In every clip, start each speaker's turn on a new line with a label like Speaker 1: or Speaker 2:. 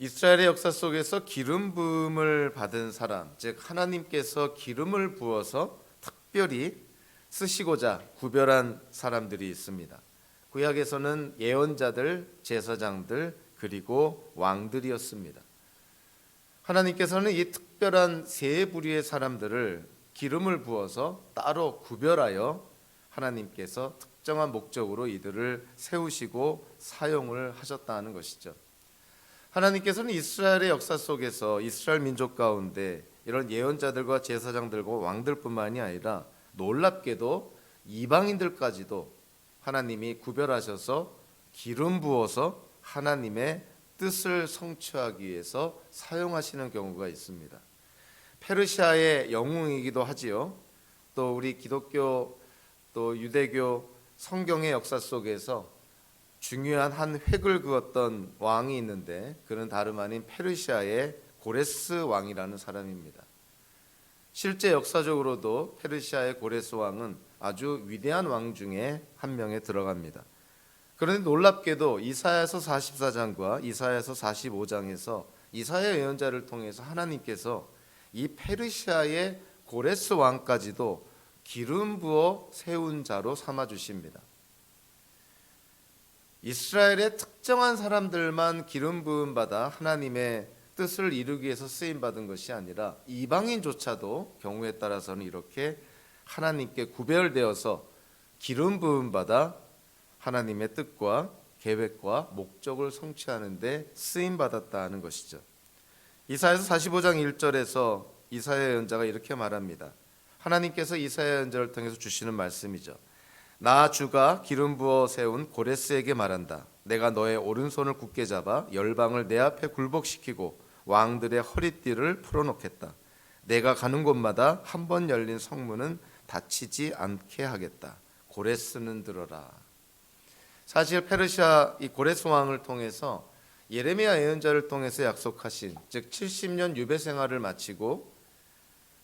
Speaker 1: 이스라엘의 역사 속에서 기름 부음을 받은 사람, 즉 하나님께서 기름을 부어서 특별히 쓰시고자 구별한 사람들이 있습니다. 구약에서는 예언자들, 제사장들, 그리고 왕들이었습니다. 하나님께서는 이 특별한 세 부류의 사람들을 기름을 부어서 따로 구별하여 하나님께서 특정한 목적으로 이들을 세우시고 사용을 하셨다는 것이죠. 하나님께서는 이스라엘의 역사 속에서 이스라엘 민족 가운데 이런 예언자들과 제사장들과 왕들뿐만이 아니라 놀랍게도 이방인들까지도 하나님이 구별하셔서 기름 부어서 하나님의 뜻을 성취하기 위해서 사용하시는 경우가 있습니다. 페르시아의 영웅이기도 하지요. 또 우리 기독교 또 유대교 성경의 역사 속에서 중요한 한 획을 그었던 왕이 있는데 그는 다름 아닌 페르시아의 고레스 왕이라는 사람입니다. 실제 역사적으로도 페르시아의 고레스 왕은 아주 위대한 왕 중에 한 명에 들어갑니다. 그런데 놀랍게도 이사야서 44장과 이사야서 45장에서 이사야 예언자를 통해서 하나님께서 이 페르시아의 고레스 왕까지도 기름 부어 세운 자로 삼아 주십니다. 이스라엘의 특정한 사람들만 기름 부음 받아 하나님의 뜻을 이루기 위해서 쓰임 받은 것이 아니라 이방인조차도 경우에 따라서는 이렇게 하나님께 구별되어서 기름 부음 받아 하나님의 뜻과 계획과 목적을 성취하는 데 쓰임 받았다는 것이죠. 이사야서 45장 1절에서 이사야 예언자가 이렇게 말합니다. 하나님께서 이사야 예언자를 통해서 주시는 말씀이죠. 나 주가 기름 부어 세운 고레스에게 말한다. 내가 너의 오른손을 굳게 잡아 열방을 내 앞에 굴복시키고 왕들의 허리띠를 풀어놓겠다. 내가 가는 곳마다 한 번 열린 성문은 닫히지 않게 하겠다. 고레스는 들어라. 사실 페르시아 이 고레스 왕을 통해서 예레미야 예언자를 통해서 약속하신 즉 70년 유배 생활을 마치고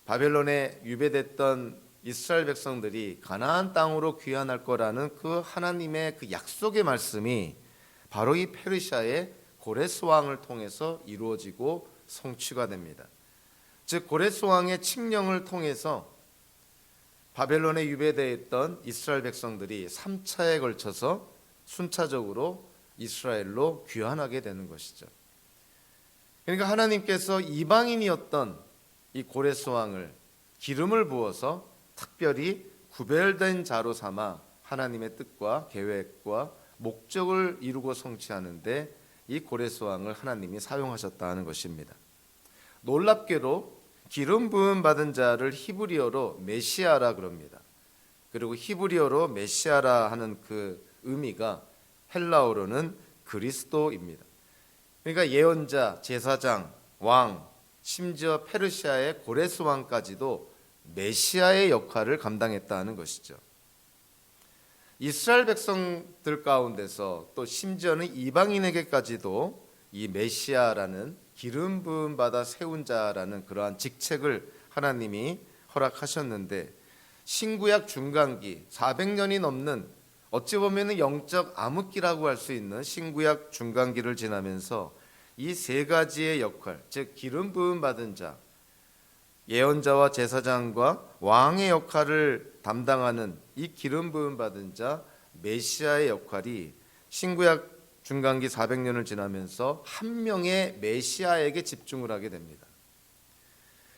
Speaker 1: 바벨론에 유배됐던 이스라엘 백성들이 가나안 땅으로 귀환할 거라는 그 하나님의 그 약속의 말씀이 바로 이 페르시아의 고레스 왕을 통해서 이루어지고 성취가 됩니다. 즉 고레스 왕의 칙령을 통해서 바벨론에 유배되어 있던 이스라엘 백성들이 3차에 걸쳐서 순차적으로 이스라엘로 귀환하게 되는 것이죠. 그러니까 하나님께서 이방인이었던 이 고레스 왕을 기름을 부어서 특별히 구별된 자로 삼아 하나님의 뜻과 계획과 목적을 이루고 성취하는데 이 고레스 왕을 하나님이 사용하셨다는 것입니다. 놀랍게도 기름 부음 받은 자를 히브리어로 메시아라 그럽니다. 그리고 히브리어로 메시아라 하는 그 의미가 헬라어로는 그리스도입니다. 그러니까 예언자, 제사장, 왕, 심지어 페르시아의 고레스 왕까지도 메시아의 역할을 감당했다는 것이죠. 이스라엘 백성들 가운데서 또 심지어는 이방인에게까지도 이 메시아라는 기름 부음 받아 세운 자라는 그러한 직책을 하나님이 허락하셨는데 신구약 중간기 400년이 넘는 어찌 보면 영적 암흑기라고 할 수 있는 신구약 중간기를 지나면서 이 세 가지의 역할, 즉 기름 부음 받은 자, 예언자와 제사장과 왕의 역할을 담당하는 이 기름 부음 받은 자 메시아의 역할이 신구약 중간기 400년을 지나면서 한 명의 메시아에게 집중을 하게 됩니다.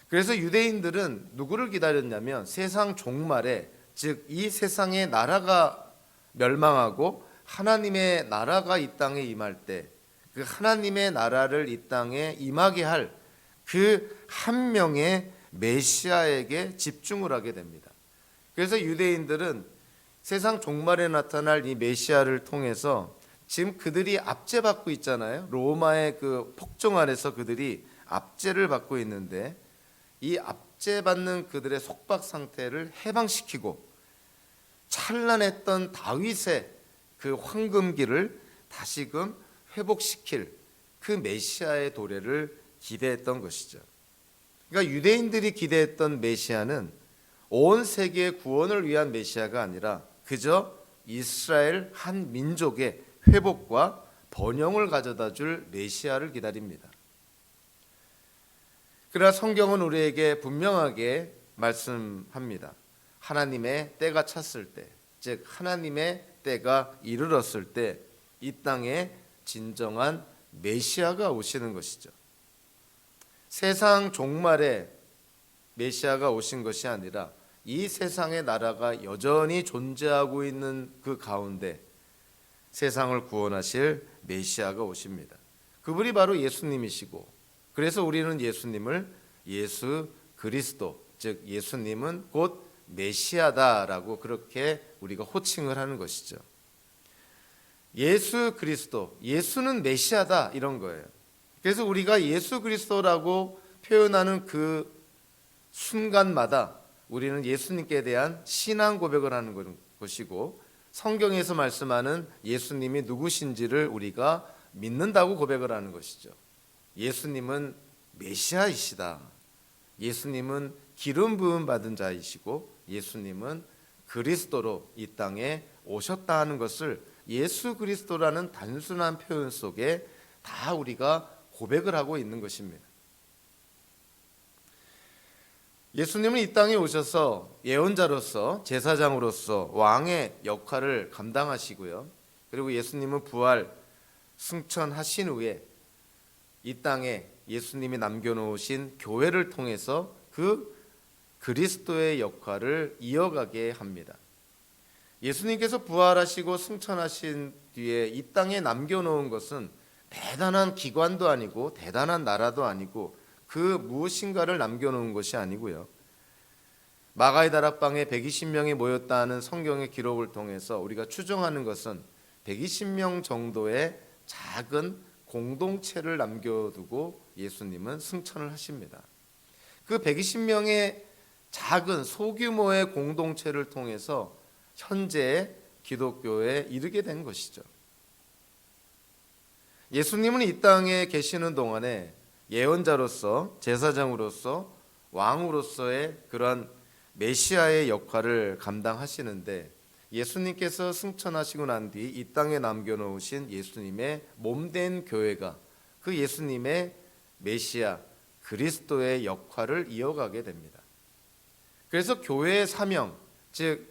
Speaker 1: 그래서 유대인들은 누구를 기다렸냐면 세상 종말에 즉 이 세상의 나라가 멸망하고 하나님의 나라가 이 땅에 임할 때 그 하나님의 나라를 이 땅에 임하게 할 그 한 명의 메시아에게 집중을 하게 됩니다. 그래서 유대인들은 세상 종말에 나타날 이 메시아를 통해서 지금 그들이 압제받고 있잖아요. 로마의 그 폭정 아래서 그들이 압제를 받고 있는데 이 압제받는 그들의 속박 상태를 해방시키고 찬란했던 다윗의 그 황금기를 다시금 회복시킬 그 메시아의 도래를 기대했던 것이죠. 그러니까 유대인들이 기대했던 메시아는 온 세계의 구원을 위한 메시아가 아니라 그저 이스라엘 한 민족의 회복과 번영을 가져다 줄 메시아를 기다립니다. 그러나 성경은 우리에게 분명하게 말씀합니다. 하나님의 때가 찼을 때, 즉 하나님의 때가 이르렀을 때 이 땅에 진정한 메시아가 오시는 것이죠. 세상 종말에 메시아가 오신 것이 아니라 이 세상의 나라가 여전히 존재하고 있는 그 가운데 세상을 구원하실 메시아가 오십니다. 그분이 바로 예수님이시고, 그래서 우리는 예수님을 예수 그리스도, 즉 예수님은 곧 메시아다라고 그렇게 우리가 호칭을 하는 것이죠. 예수 그리스도, 예수는 메시아다, 이런 거예요. 그래서 우리가 예수 그리스도라고 표현하는 그 순간마다 우리는 예수님께 대한 신앙 고백을 하는 것이고, 성경에서 말씀하는 예수님이 누구신지를 우리가 믿는다고 고백을 하는 것이죠. 예수님은 메시아이시다. 예수님은 기름 부음 받은 자이시고 예수님은 그리스도로 이 땅에 오셨다 하는 것을 예수 그리스도라는 단순한 표현 속에 다 우리가 고백을 하고 있는 것입니다. 예수님은 이 땅에 오셔서 예언자로서, 제사장으로서 왕의 역할을 감당하시고요. 그리고 예수님은 부활 승천하신 후에 이 땅에 예수님이 남겨놓으신 교회를 통해서 그 그리스도의 역할을 이어가게 합니다. 예수님께서 부활하시고 승천하신 뒤에 이 땅에 남겨놓은 것은 대단한 기관도 아니고 대단한 나라도 아니고 그 무엇인가를 남겨놓은 것이 아니고요. 마가의 다락방에 120명이 모였다는 성경의 기록을 통해서 우리가 추정하는 것은 120명 정도의 작은 공동체를 남겨두고 예수님은 승천을 하십니다. 그 120명의 작은 소규모의 공동체를 통해서 현재 기독교에 이르게 된 것이죠. 예수님은 이 땅에 계시는 동안에 예언자로서, 제사장으로서, 왕으로서의 그러한 메시아의 역할을 감당하시는데, 예수님께서 승천하시고 난 뒤 이 땅에 남겨놓으신 예수님의 몸된 교회가 그 예수님의 메시아 그리스도의 역할을 이어가게 됩니다. 그래서 교회의 사명, 즉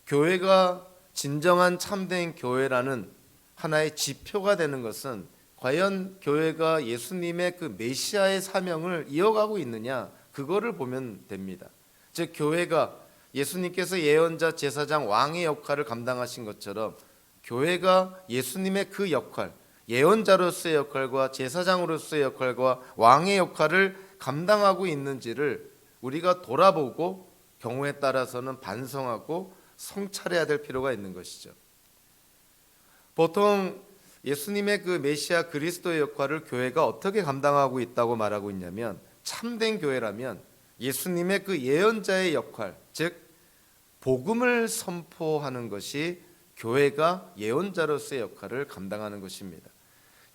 Speaker 1: 교회가 진정한 참된 교회라는 하나의 지표가 되는 것은 과연 교회가 예수님의 그 메시아의 사명을 이어가고 있느냐, 그거를 보면 됩니다. 즉 교회가 예수님께서 예언자, 제사장, 왕의 역할을 감당하신 것처럼 교회가 예수님의 그 역할, 예언자로서의 역할과 제사장으로서의 역할과 왕의 역할을 감당하고 있는지를 우리가 돌아보고 경우에 따라서는 반성하고 성찰해야 될 필요가 있는 것이죠. 보통 예수님의 그 메시아 그리스도의 역할을 교회가 어떻게 감당하고 있다고 말하고 있냐면, 참된 교회라면 예수님의 그 예언자의 역할, 즉 복음을 선포하는 것이 교회가 예언자로서의 역할을 감당하는 것입니다.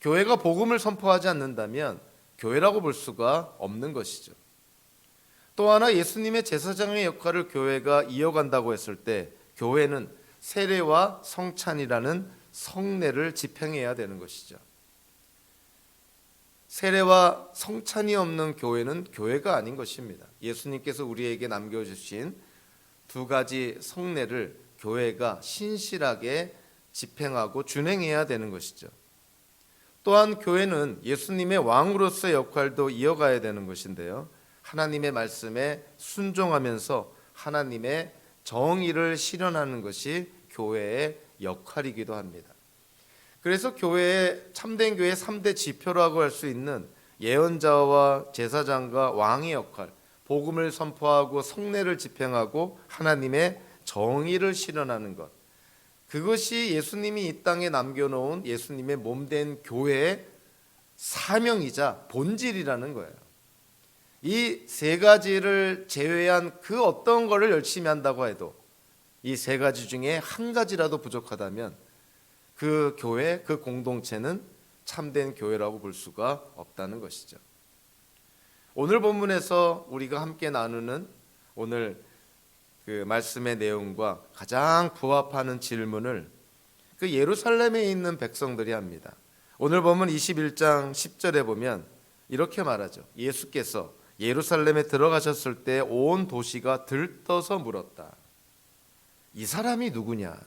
Speaker 1: 교회가 복음을 선포하지 않는다면 교회라고 볼 수가 없는 것이죠. 또 하나 예수님의 제사장의 역할을 교회가 이어간다고 했을 때 교회는 세례와 성찬이라는 성례를 집행해야 되는 것이죠. 세례와 성찬이 없는 교회는 교회가 아닌 것입니다. 예수님께서 우리에게 남겨주신 두 가지 성례를 교회가 신실하게 집행하고 준행해야 되는 것이죠. 또한 교회는 예수님의 왕으로서의 역할도 이어가야 되는 것인데요. 하나님의 말씀에 순종하면서 하나님의 정의를 실현하는 것이 교회의 역할이기도 합니다. 그래서 교회의 참된 교회의 3대 지표라고 할 수 있는 예언자와 제사장과 왕의 역할, 복음을 선포하고 성례를 집행하고 하나님의 정의를 실현하는 것, 그것이 예수님이 이 땅에 남겨놓은 예수님의 몸된 교회의 사명이자 본질이라는 거예요. 이 세 가지를 제외한 그 어떤 것을 열심히 한다고 해도 이 세 가지 중에 한 가지라도 부족하다면 그 교회, 그 공동체는 참된 교회라고 볼 수가 없다는 것이죠. 오늘 본문에서 우리가 함께 나누는 오늘 그 말씀의 내용과 가장 부합하는 질문을 그 예루살렘에 있는 백성들이 합니다. 오늘 본문 21장 10절에 보면 이렇게 말하죠. 예수께서 예루살렘에 들어가셨을 때 온 도시가 들떠서 물었다. 이 사람이 누구냐?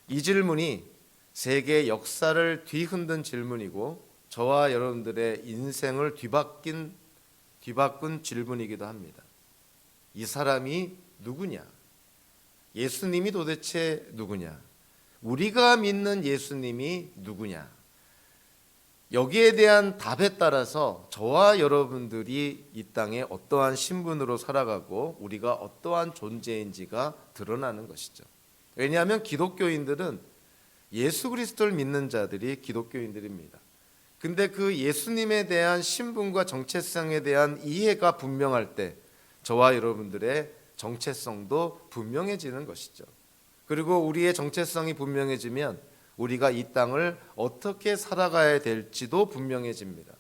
Speaker 1: 이 질문이 세계 역사를 뒤흔든 질문이고 저와 여러분들의 인생을 뒤바꾼 질문이기도 합니다. 이 사람이 누구냐? 예수님이 도대체 누구냐? 우리가 믿는 예수님이 누구냐? 여기에 대한 답에 따라서 저와 여러분들이 이 땅에 어떠한 신분으로 살아가고 우리가 어떠한 존재인지가 드러나는 것이죠. 왜냐하면 기독교인들은 예수 그리스도를 믿는 자들이 기독교인들입니다. 근데 그 예수님에 대한 신분과 정체성에 대한 이해가 분명할 때 저와 여러분들의 정체성도 분명해지는 것이죠. 그리고 우리의 정체성이 분명해지면 우리가 이 땅을 어떻게 살아가야 될지도 분명해집니다.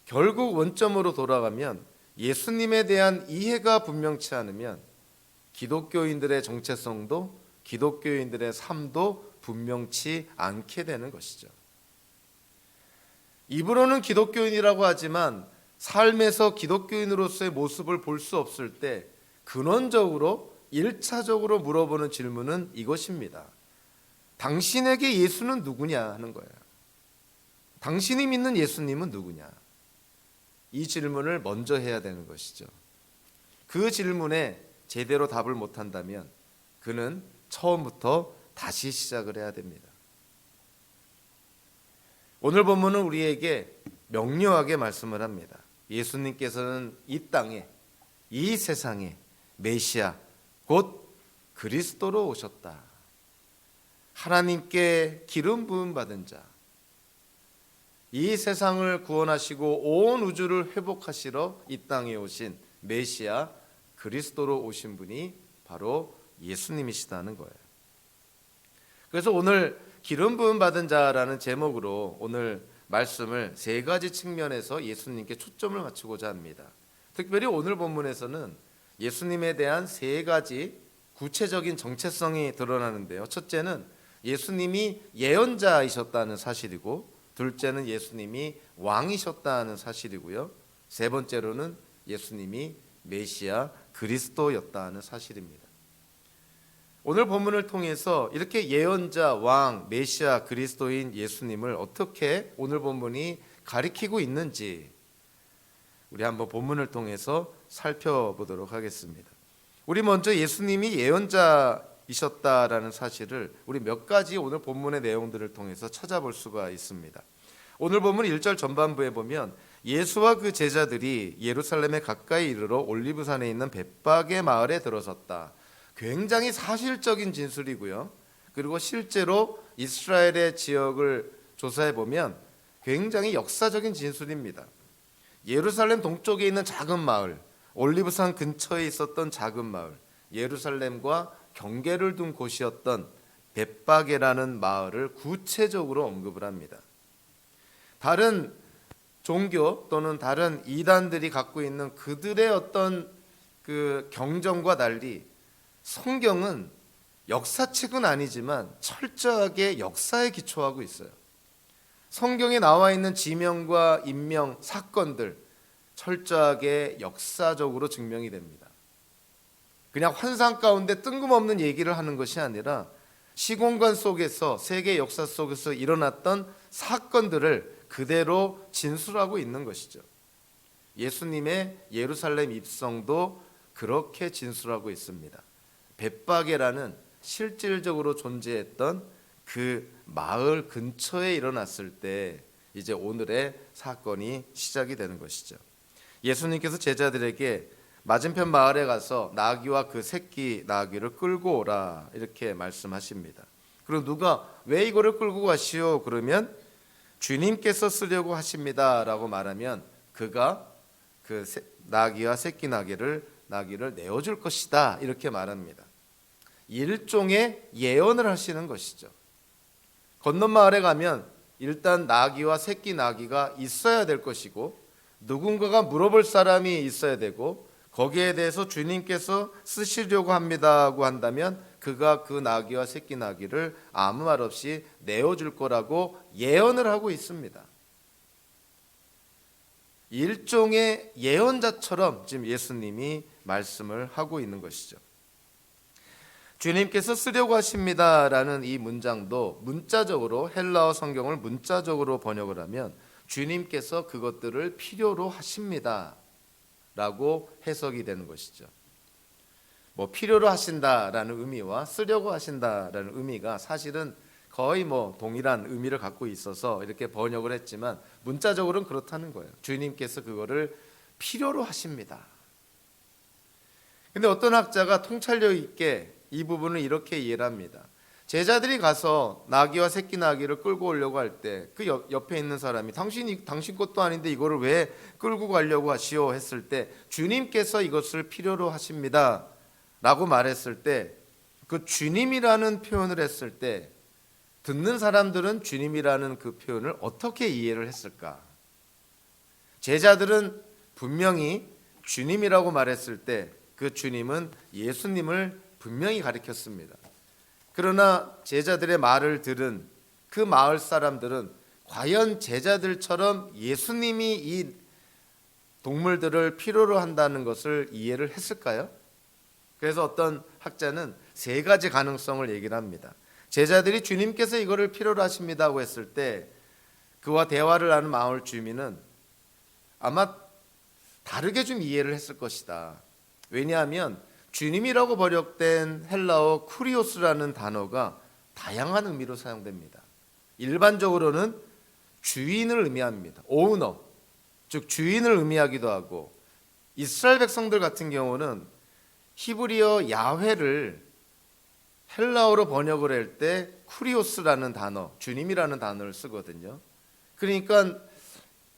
Speaker 1: 결국 원점으로 돌아가면 예수님에 대한 이해가 분명치 않으면 기독교인들의 정체성도 기독교인들의 삶도 분명치 않게 되는 것이죠. 입으로는 기독교인이라고 하지만 삶에서 기독교인으로서의 모습을 볼 수 없을 때 근원적으로 1차적으로 물어보는 질문은 이것입니다. 당신에게 예수는 누구냐 하는 거예요. 당신이 믿는 예수님은 누구냐? 이 질문을 먼저 해야 되는 것이죠. 그 질문에 제대로 답을 못한다면 그는 처음부터 다시 시작을 해야 됩니다. 오늘 본문은 우리에게 명료하게 말씀을 합니다. 예수님께서는 이 땅에, 이 세상에 메시아 곧 그리스도로 오셨다. 하나님께 기름 부음 받은 자, 이 세상을 구원하시고 온 우주를 회복하시러 이 땅에 오신 메시아 그리스도로 오신 분이 바로 예수님이시다는 거예요. 그래서 오늘 기름 부음 받은 자라는 제목으로 오늘 말씀을 세 가지 측면에서 예수님께 초점을 맞추고자 합니다. 특별히 오늘 본문에서는 예수님에 대한 세 가지 구체적인 정체성이 드러나는데요. 첫째는 예수님이 예언자이셨다는 사실이고, 둘째는 예수님이 왕이셨다는 사실이고요. 세 번째로는 예수님이 메시아 그리스도였다는 사실입니다. 오늘 본문을 통해서 이렇게 예언자, 왕, 메시아, 그리스도인 예수님을 어떻게 오늘 본문이 가리키고 있는지 우리 한번 본문을 통해서 살펴보도록 하겠습니다. 우리 먼저 예수님이 예언자이셨다라는 사실을 우리 몇 가지 오늘 본문의 내용들을 통해서 찾아볼 수가 있습니다. 오늘 본문 1절 전반부에 보면 예수와 그 제자들이 예루살렘에 가까이 이르러 올리브산에 있는 벳박의 마을에 들어섰다. 굉장히 사실적인 진술이고요. 그리고 실제로 이스라엘의 지역을 조사해 보면 굉장히 역사적인 진술입니다. 예루살렘 동쪽에 있는 작은 마을, 올리브산 근처에 있었던 작은 마을, 예루살렘과 경계를 둔 곳이었던 벳박이라는 마을을 구체적으로 언급을 합니다. 다른 종교 또는 다른 이단들이 갖고 있는 그들의 어떤 그 경전과 달리 성경은 역사책은 아니지만 철저하게 역사에 기초하고 있어요. 성경에 나와 있는 지명과 인명, 사건들 철저하게 역사적으로 증명이 됩니다. 그냥 환상 가운데 뜬금없는 얘기를 하는 것이 아니라 시공간 속에서 세계 역사 속에서 일어났던 사건들을 그대로 진술하고 있는 것이죠. 예수님의 예루살렘 입성도 그렇게 진술하고 있습니다. 벳박이라는 실질적으로 존재했던 그 마을 근처에 일어났을 때 이제 오늘의 사건이 시작이 되는 것이죠. 예수님께서 제자들에게 맞은편 마을에 가서 나귀와 그 새끼 나귀를 끌고 오라 이렇게 말씀하십니다. 그리고 누가 왜 이거를 끌고 가시오? 그러면 주님께서 쓰려고 하십니다 라고 말하면 그가 그 나귀와 새끼 나귀를 내어줄 것이다 이렇게 말합니다. 일종의 예언을 하시는 것이죠. 건넌 마을에 가면 일단 나귀와 새끼 나귀가 있어야 될 것이고 누군가가 물어볼 사람이 있어야 되고 거기에 대해서 주님께서 쓰시려고 합니다고 한다면 그가 그 나귀와 새끼 나귀를 아무 말 없이 내어줄 거라고 예언을 하고 있습니다. 일종의 예언자처럼 지금 예수님이 말씀을 하고 있는 것이죠. 주님께서 쓰려고 하십니다라는 이 문장도 문자적으로 헬라어 성경을 문자적으로 번역을 하면 주님께서 그것들을 필요로 하십니다라고 해석이 되는 것이죠. 뭐 필요로 하신다라는 의미와 쓰려고 하신다라는 의미가 사실은 거의 동일한 의미를 갖고 있어서 이렇게 번역을 했지만 문자적으로는 그렇다는 거예요. 주님께서 그거를 필요로 하십니다. 근데 어떤 학자가 통찰력 있게 이 부분을 이렇게 이해를 합니다. 제자들이 가서 나귀와 새끼 나귀를 끌고 오려고 할 때 그 옆에 있는 사람이 당신 것도 아닌데 이거를 왜 끌고 가려고 하시오 했을 때 주님께서 이것을 필요로 하십니다 라고 말했을 때 그 주님이라는 표현을 했을 때 듣는 사람들은 주님이라는 그 표현을 어떻게 이해를 했을까? 제자들은 분명히 주님이라고 말했을 때 그 주님은 예수님을 분명히 가리켰습니다. 그러나 제자들의 말을 들은 그 마을 사람들은 과연 제자들처럼 예수님이 이 동물들을 필요로 한다는 것을 이해를 했을까요? 그래서 어떤 학자는 세 가지 가능성을 얘기를 합니다. 제자들이 주님께서 이거를 필요로 하십니다고 했을 때 그와 대화를 하는 마을 주민은 아마 다르게 좀 이해를 했을 것이다. 왜냐하면 주님이라고 번역된 헬라어 쿠리오스라는 단어가 다양한 의미로 사용됩니다. 일반적으로는 주인을 의미합니다. 오너, 즉 주인을 의미하기도 하고 이스라엘 백성들 같은 경우는 히브리어 야훼를 헬라어로 번역을 할 때 쿠리오스라는 단어, 주님이라는 단어를 쓰거든요. 그러니까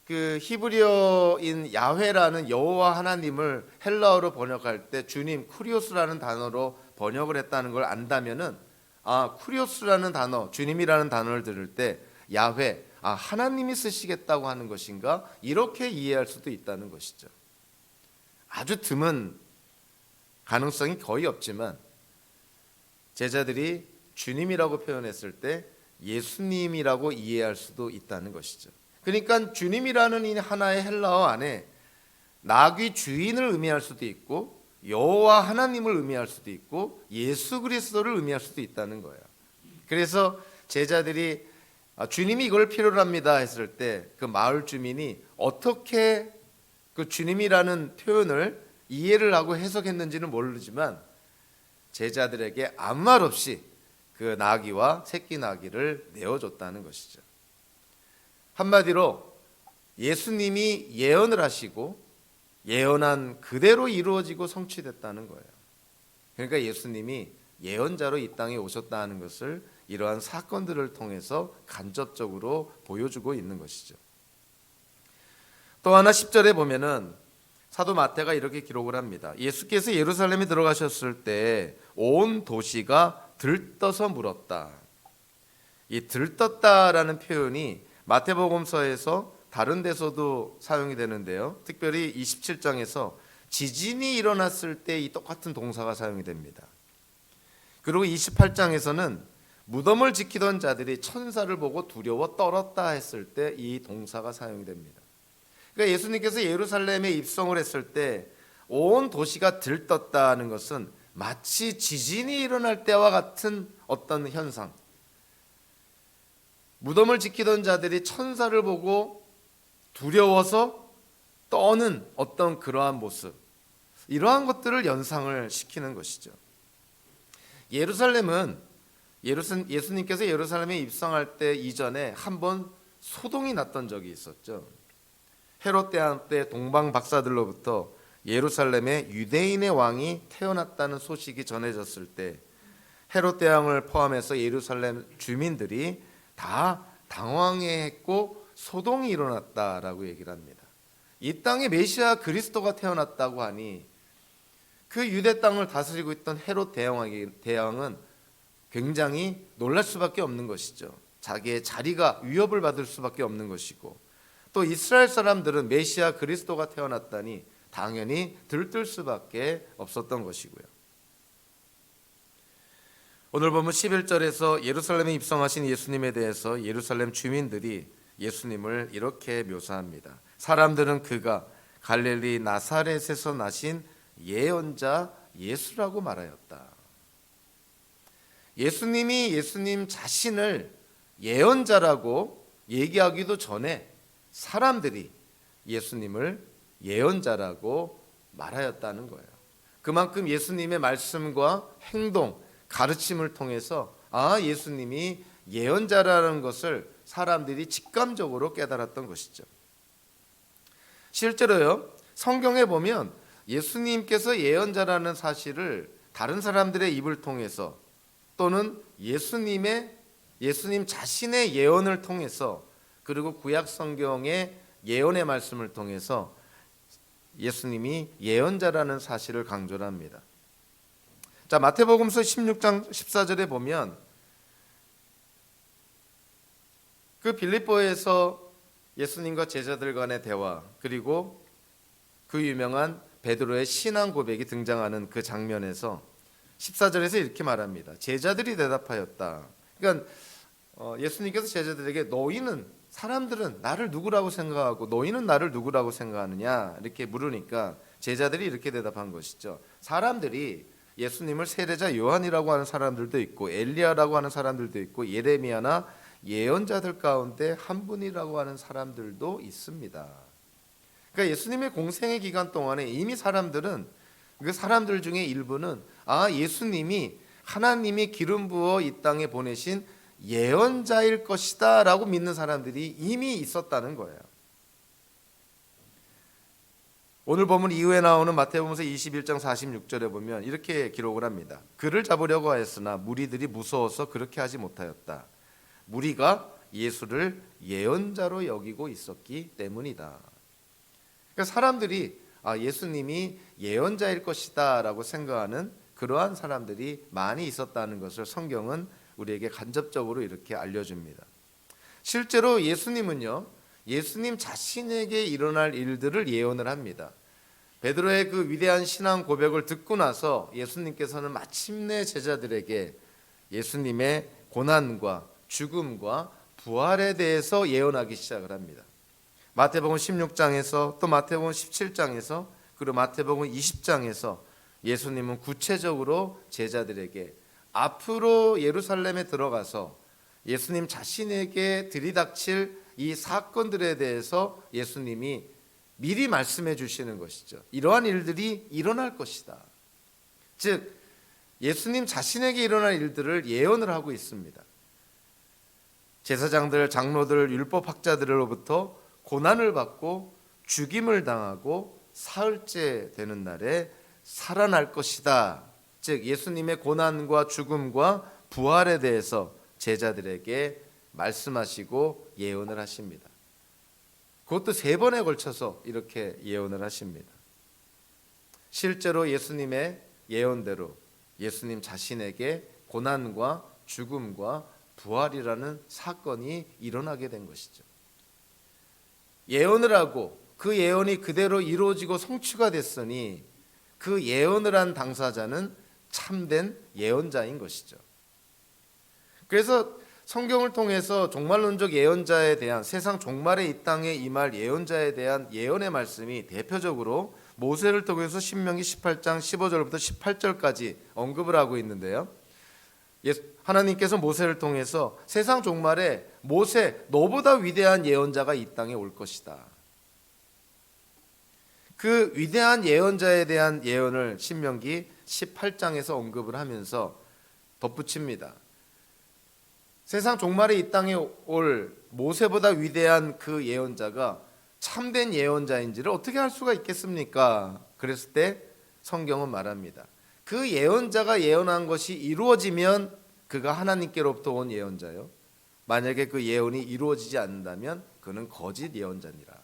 Speaker 1: 그 히브리어인 야훼라는 여호와 하나님을 헬라어로 번역할 때 주님 쿠리오스라는 단어로 번역을 했다는 걸 안다면은 쿠리오스라는 단어, 주님이라는 단어를 들을 때 야훼, 하나님이 쓰시겠다고 하는 것인가? 이렇게 이해할 수도 있다는 것이죠. 아주 드문 가능성이 거의 없지만 제자들이 주님이라고 표현했을 때 예수님이라고 이해할 수도 있다는 것이죠. 그러니까 주님이라는 이 하나의 헬라어 안에 나귀 주인을 의미할 수도 있고 여호와 하나님을 의미할 수도 있고 예수 그리스도를 의미할 수도 있다는 거예요. 그래서 제자들이 주님이 이걸 필요로 합니다 했을 때 그 마을 주민이 어떻게 그 주님이라는 표현을 이해를 하고 해석했는지는 모르지만 제자들에게 아무 말 없이 그 나귀와 새끼 나귀를 내어줬다는 것이죠. 한마디로 예수님이 예언을 하시고 예언한 그대로 이루어지고 성취됐다는 거예요. 그러니까 예수님이 예언자로 이 땅에 오셨다는 것을 이러한 사건들을 통해서 간접적으로 보여주고 있는 것이죠. 또 하나 10절에 보면은 사도 마태가 이렇게 기록을 합니다. 예수께서 예루살렘에 들어가셨을 때 온 도시가 들떠서 물었다. 이 들떴다라는 표현이 마태복음서에서 다른 데서도 사용이 되는데요. 특별히 27장에서 지진이 일어났을 때 이 똑같은 동사가 사용이 됩니다. 그리고 28장에서는 무덤을 지키던 자들이 천사를 보고 두려워 떨었다 했을 때 이 동사가 사용이 됩니다. 그러니까 예수님께서 예루살렘에 입성을 했을 때 온 도시가 들떴다는 것은 마치 지진이 일어날 때와 같은 어떤 현상, 무덤을 지키던 자들이 천사를 보고 두려워서 떠는 어떤 그러한 모습, 이러한 것들을 연상을 시키는 것이죠. 예수님께서 예루살렘에 입성할 때 이전에 한번 소동이 났던 적이 있었죠. 헤롯 대왕 때 동방 박사들로부터 예루살렘에 유대인의 왕이 태어났다는 소식이 전해졌을 때 헤롯 대왕을 포함해서 예루살렘 주민들이 다 당황해했고 소동이 일어났다라고 얘기를 합니다. 이 땅에 메시아 그리스도가 태어났다고 하니 그 유대 땅을 다스리고 있던 헤롯 대왕은 굉장히 놀랄 수밖에 없는 것이죠. 자기의 자리가 위협을 받을 수밖에 없는 것이고 또 이스라엘 사람들은 메시아 그리스도가 태어났다니 당연히 들뜰 수밖에 없었던 것이고요. 오늘 보면 11절에서 예루살렘에 입성하신 예수님에 대해서 예루살렘 주민들이 예수님을 이렇게 묘사합니다. 사람들은 그가 갈릴리 나사렛에서 나신 예언자 예수라고 말하였다. 예수님이 예수님 자신을 예언자라고 얘기하기도 전에 사람들이 예수님을 예언자라고 말하였다는 거예요. 그만큼 예수님의 말씀과 행동, 가르침을 통해서 예수님이 예언자라는 것을 사람들이 직감적으로 깨달았던 것이죠. 실제로요, 성경에 보면 예수님께서 예언자라는 사실을 다른 사람들의 입을 통해서 또는 예수님 자신의 예언을 통해서 그리고 구약 성경의 예언의 말씀을 통해서 예수님이 예언자라는 사실을 강조를 합니다. 자, 마태복음서 16장 14절에 보면 그 빌립보에서 예수님과 제자들 간의 대화, 그리고 그 유명한 베드로의 신앙 고백이 등장하는 그 장면에서 14절에서 이렇게 말합니다. 제자들이 대답하였다. 그러니까 예수님께서 제자들에게 사람들은 나를 누구라고 생각하고 너희는 나를 누구라고 생각하느냐 이렇게 물으니까 제자들이 이렇게 대답한 것이죠. 사람들이 예수님을 세례자 요한이라고 하는 사람들도 있고 엘리야라고 하는 사람들도 있고 예레미야나 예언자들 가운데 한 분이라고 하는 사람들도 있습니다. 그러니까 예수님의 공생의 기간 동안에 이미 그 사람들 중에 일부는 예수님이 하나님이 기름 부어 이 땅에 보내신 예언자일 것이다 라고 믿는 사람들이 이미 있었다는 거예요. 오늘 본문 이후에 나오는 마태복음서 21장 46절에 보면 이렇게 기록을 합니다. 그를 잡으려고 하였으나 무리들이 무서워서 그렇게 하지 못하였다. 무리가 예수를 예언자로 여기고 있었기 때문이다. 그러니까 사람들이 예수님이 예언자일 것이다 라고 생각하는 그러한 사람들이 많이 있었다는 것을 성경은 우리에게 간접적으로 이렇게 알려줍니다. 실제로 예수님은요, 예수님 자신에게 일어날 일들을 예언을 합니다. 베드로의 그 위대한 신앙 고백을 듣고 나서 예수님께서는 마침내 제자들에게 예수님의 고난과 죽음과 부활에 대해서 예언하기 시작을 합니다. 마태복음 16장에서 또 마태복음 17장에서 그리고 마태복음 20장에서 예수님은 구체적으로 제자들에게 앞으로 예루살렘에 들어가서 예수님 자신에게 들이닥칠 이 사건들에 대해서 예수님이 미리 말씀해 주시는 것이죠. 이러한 일들이 일어날 것이다. 즉 예수님 자신에게 일어날 일들을 예언을 하고 있습니다. 제사장들, 장로들, 율법학자들로부터 고난을 받고 죽임을 당하고 사흘째 되는 날에 살아날 것이다. 즉 예수님의 고난과 죽음과 부활에 대해서 제자들에게 말씀하시고 예언을 하십니다. 그것도 3번에 걸쳐서 이렇게 예언을 하십니다. 실제로 예수님의 예언대로 예수님 자신에게 고난과 죽음과 부활이라는 사건이 일어나게 된 것이죠. 예언을 하고 그 예언이 그대로 이루어지고 성취가 됐으니 그 예언을 한 당사자는 참된 예언자인 것이죠. 그래서 성경을 통해서 종말론적 예언자에 대한 세상 종말에 이 땅에 임할 예언자에 대한 예언의 말씀이 대표적으로 모세를 통해서 신명기 18장 15절부터 18절까지 언급을 하고 있는데요. 하나님께서 모세를 통해서 세상 종말에 모세 너보다 위대한 예언자가 이 땅에 올 것이다. 그 위대한 예언자에 대한 예언을 신명기 18장에서 언급을 하면서 덧붙입니다. 세상 종말에 이 땅에 올 모세보다 위대한 그 예언자가 참된 예언자인지를 어떻게 알 수가 있겠습니까? 그랬을 때 성경은 말합니다. 그 예언자가 예언한 것이 이루어지면 그가 하나님께로부터 온 예언자요. 만약에 그 예언이 이루어지지 않는다면 그는 거짓 예언자니라.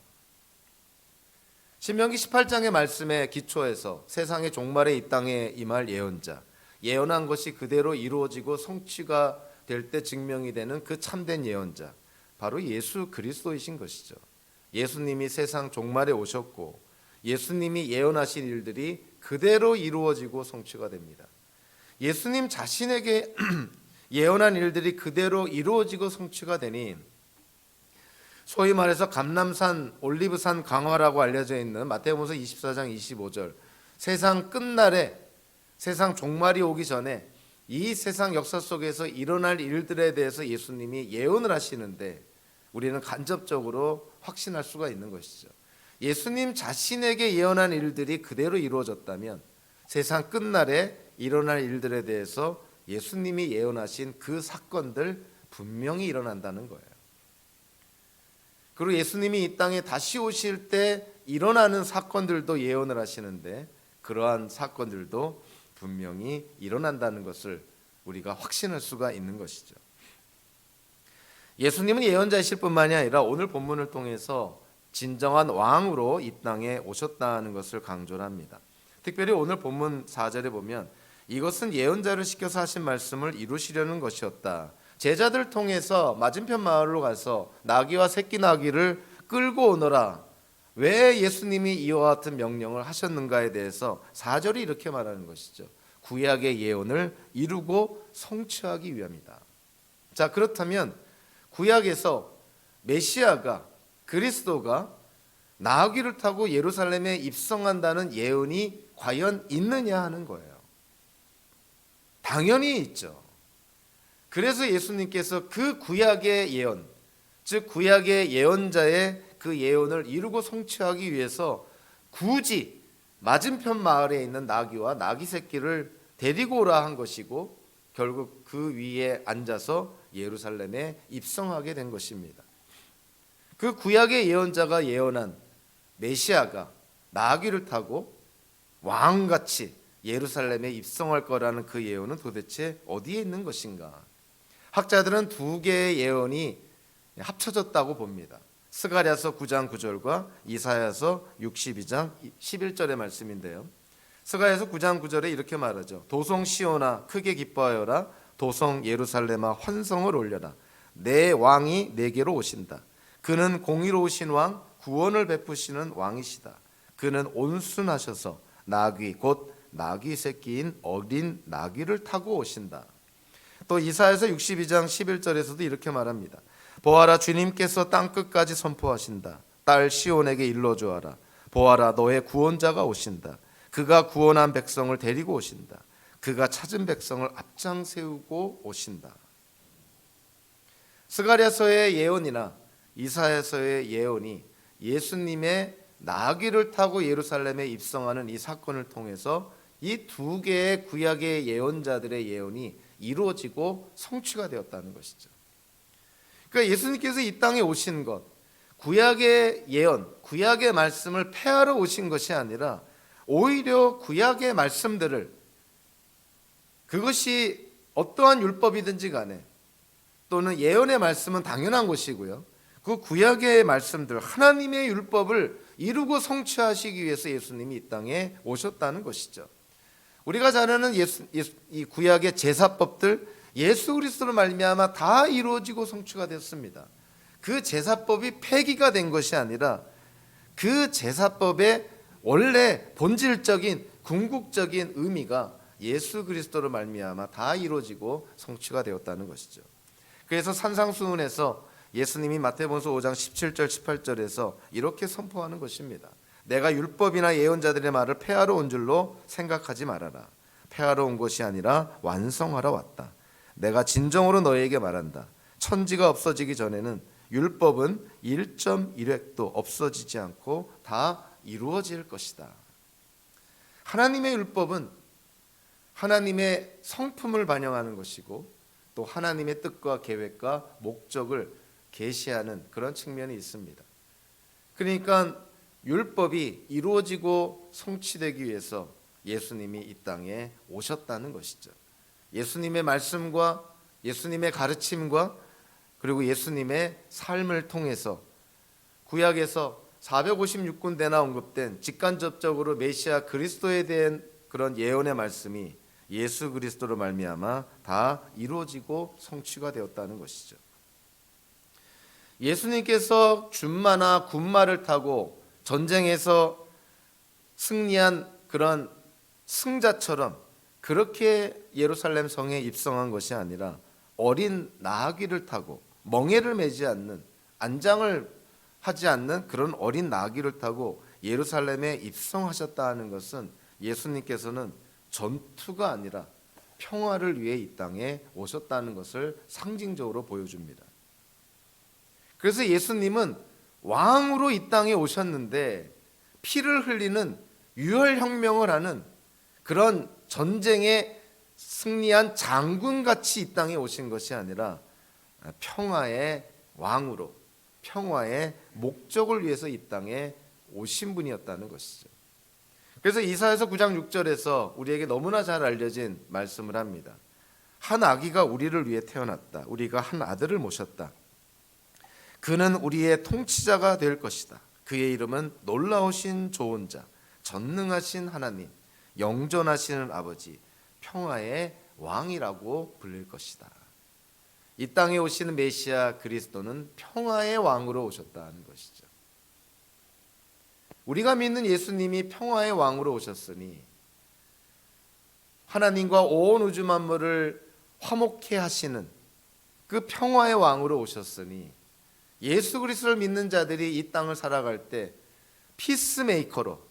Speaker 1: 신명기 18장의 말씀에 기초해서 세상의 종말에 이 땅에 임할 예언자, 예언한 것이 그대로 이루어지고 성취가 될 때 증명이 되는 그 참된 예언자, 바로 예수 그리스도이신 것이죠. 예수님이 세상 종말에 오셨고 예수님이 예언하신 일들이 그대로 이루어지고 성취가 됩니다. 예수님 자신에게 예언한 일들이 그대로 이루어지고 성취가 되니 소위 말해서 감람산, 올리브산 강화라고 알려져 있는 마태복음서 24장 25절, 세상 끝날에, 세상 종말이 오기 전에 이 세상 역사 속에서 일어날 일들에 대해서 예수님이 예언을 하시는데 우리는 간접적으로 확신할 수가 있는 것이죠. 예수님 자신에게 예언한 일들이 그대로 이루어졌다면 세상 끝날에 일어날 일들에 대해서 예수님이 예언하신 그 사건들 분명히 일어난다는 거예요. 그리고 예수님이 이 땅에 다시 오실 때 일어나는 사건들도 예언을 하시는데 그러한 사건들도 분명히 일어난다는 것을 우리가 확신할 수가 있는 것이죠. 예수님은 예언자이실 뿐만이 아니라 오늘 본문을 통해서 진정한 왕으로 이 땅에 오셨다는 것을 강조를 합니다. 특별히 오늘 본문 4절에 보면 이것은 예언자를 시켜서 하신 말씀을 이루시려는 것이었다. 제자들 통해서 맞은편 마을로 가서 나귀와 새끼 나귀를 끌고 오너라. 왜 예수님이 이와 같은 명령을 하셨는가에 대해서 4절이 이렇게 말하는 것이죠. 구약의 예언을 이루고 성취하기 위함이다. 자, 그렇다면 구약에서 메시아가, 그리스도가 나귀를 타고 예루살렘에 입성한다는 예언이 과연 있느냐 하는 거예요. 당연히 있죠. 그래서 예수님께서 그 구약의 예언, 즉 구약의 예언자의 그 예언을 이루고 성취하기 위해서 굳이 맞은편 마을에 있는 나귀와 나귀 새끼를 데리고 오라 한 것이고 결국 그 위에 앉아서 예루살렘에 입성하게 된 것입니다. 그 구약의 예언자가 예언한 메시아가 나귀를 타고 왕같이 예루살렘에 입성할 거라는 그 예언은 도대체 어디에 있는 것인가? 학자들은 두 개의 예언이 합쳐졌다고 봅니다. 스가랴서 9장 9절과 이사야서 62장 11절의 말씀인데요. 스가랴서 9장 9절에 이렇게 말하죠. 도성 시온아 크게 기뻐하여라. 도성 예루살렘아 환성을 올려라. 내 왕이 내게로 오신다. 그는 공의로우신 왕, 구원을 베푸시는 왕이시다. 그는 온순하셔서 나귀 곧 나귀 새끼인 어린 나귀를 타고 오신다. 또 이사야서 62장 11절에서도 이렇게 말합니다. 보아라, 주님께서 땅끝까지 선포하신다. 딸 시온에게 일러주어라. 보아라, 너의 구원자가 오신다. 그가 구원한 백성을 데리고 오신다. 그가 찾은 백성을 앞장 세우고 오신다. 스가랴서의 예언이나 이사야서의 예언이 예수님의 나귀를 타고 예루살렘에 입성하는 이 사건을 통해서 이 두 개의 구약의 예언자들의 예언이 이루어지고 성취가 되었다는 것이죠. 그러니까 예수님께서 이 땅에 오신 것, 구약의 예언, 구약의 말씀을 폐하러 오신 것이 아니라 오히려 구약의 말씀들을, 그것이 어떠한 율법이든지 간에 또는 예언의 말씀은 당연한 것이고요, 그 구약의 말씀들, 하나님의 율법을 이루고 성취하시기 위해서 예수님이 이 땅에 오셨다는 것이죠. 우리가 잘 아는 이 구약의 제사법들, 예수 그리스도로 말미암아 다 이루어지고 성취가 됐습니다. 그 제사법이 폐기가 된 것이 아니라 그 제사법의 원래 본질적인 궁극적인 의미가 예수 그리스도로 말미암아 다 이루어지고 성취가 되었다는 것이죠. 그래서 산상수훈에서 예수님이 마태복음서 5장 17절 18절에서 이렇게 선포하는 것입니다. 내가 율법이나 예언자들의 말을 폐하러 온 줄로 생각하지 말아라. 폐하러 온 것이 아니라 완성하러 왔다. 내가 진정으로 너희에게 말한다. 천지가 없어지기 전에는 율법은 1.1획도 없어지지 않고 다 이루어질 것이다. 하나님의 율법은 하나님의 성품을 반영하는 것이고 또 하나님의 뜻과 계획과 목적을 계시하는 그런 측면이 있습니다. 그러니까 율법이 이루어지고 성취되기 위해서 예수님이 이 땅에 오셨다는 것이죠. 예수님의 말씀과 예수님의 가르침과 그리고 예수님의 삶을 통해서 구약에서 456군데나 언급된 직간접적으로 메시아 그리스도에 대한 그런 예언의 말씀이 예수 그리스도로 말미암아 다 이루어지고 성취가 되었다는 것이죠. 예수님께서 준마나 군마를 타고 전쟁에서 승리한 그런 승자처럼 그렇게 예루살렘 성에 입성한 것이 아니라 어린 나귀를 타고 멍에를 매지 않는 안장을 하지 않는 그런 어린 나귀를 타고 예루살렘에 입성하셨다 하는 것은 예수님께서는 전투가 아니라 평화를 위해 이 땅에 오셨다는 것을 상징적으로 보여줍니다. 그래서 예수님은 왕으로 이 땅에 오셨는데 피를 흘리는 유혈혁명을 하는 그런 전쟁에 승리한 장군같이 이 땅에 오신 것이 아니라 평화의 왕으로 평화의 목적을 위해서 이 땅에 오신 분이었다는 것이죠. 그래서 이사야서 9장 6절에서 우리에게 너무나 잘 알려진 말씀을 합니다. 한 아기가 우리를 위해 태어났다. 우리가 한 아들을 모셨다. 그는 우리의 통치자가 될 것이다. 그의 이름은 놀라우신 조언자, 전능하신 하나님, 영존하시는 아버지, 평화의 왕이라고 불릴 것이다. 이 땅에 오시는 메시아 그리스도는 평화의 왕으로 오셨다는 것이죠. 우리가 믿는 예수님이 평화의 왕으로 오셨으니 하나님과 온 우주 만물을 화목케 하시는 그 평화의 왕으로 오셨으니 예수 그리스도를 믿는 자들이 이 땅을 살아갈 때 피스메이커로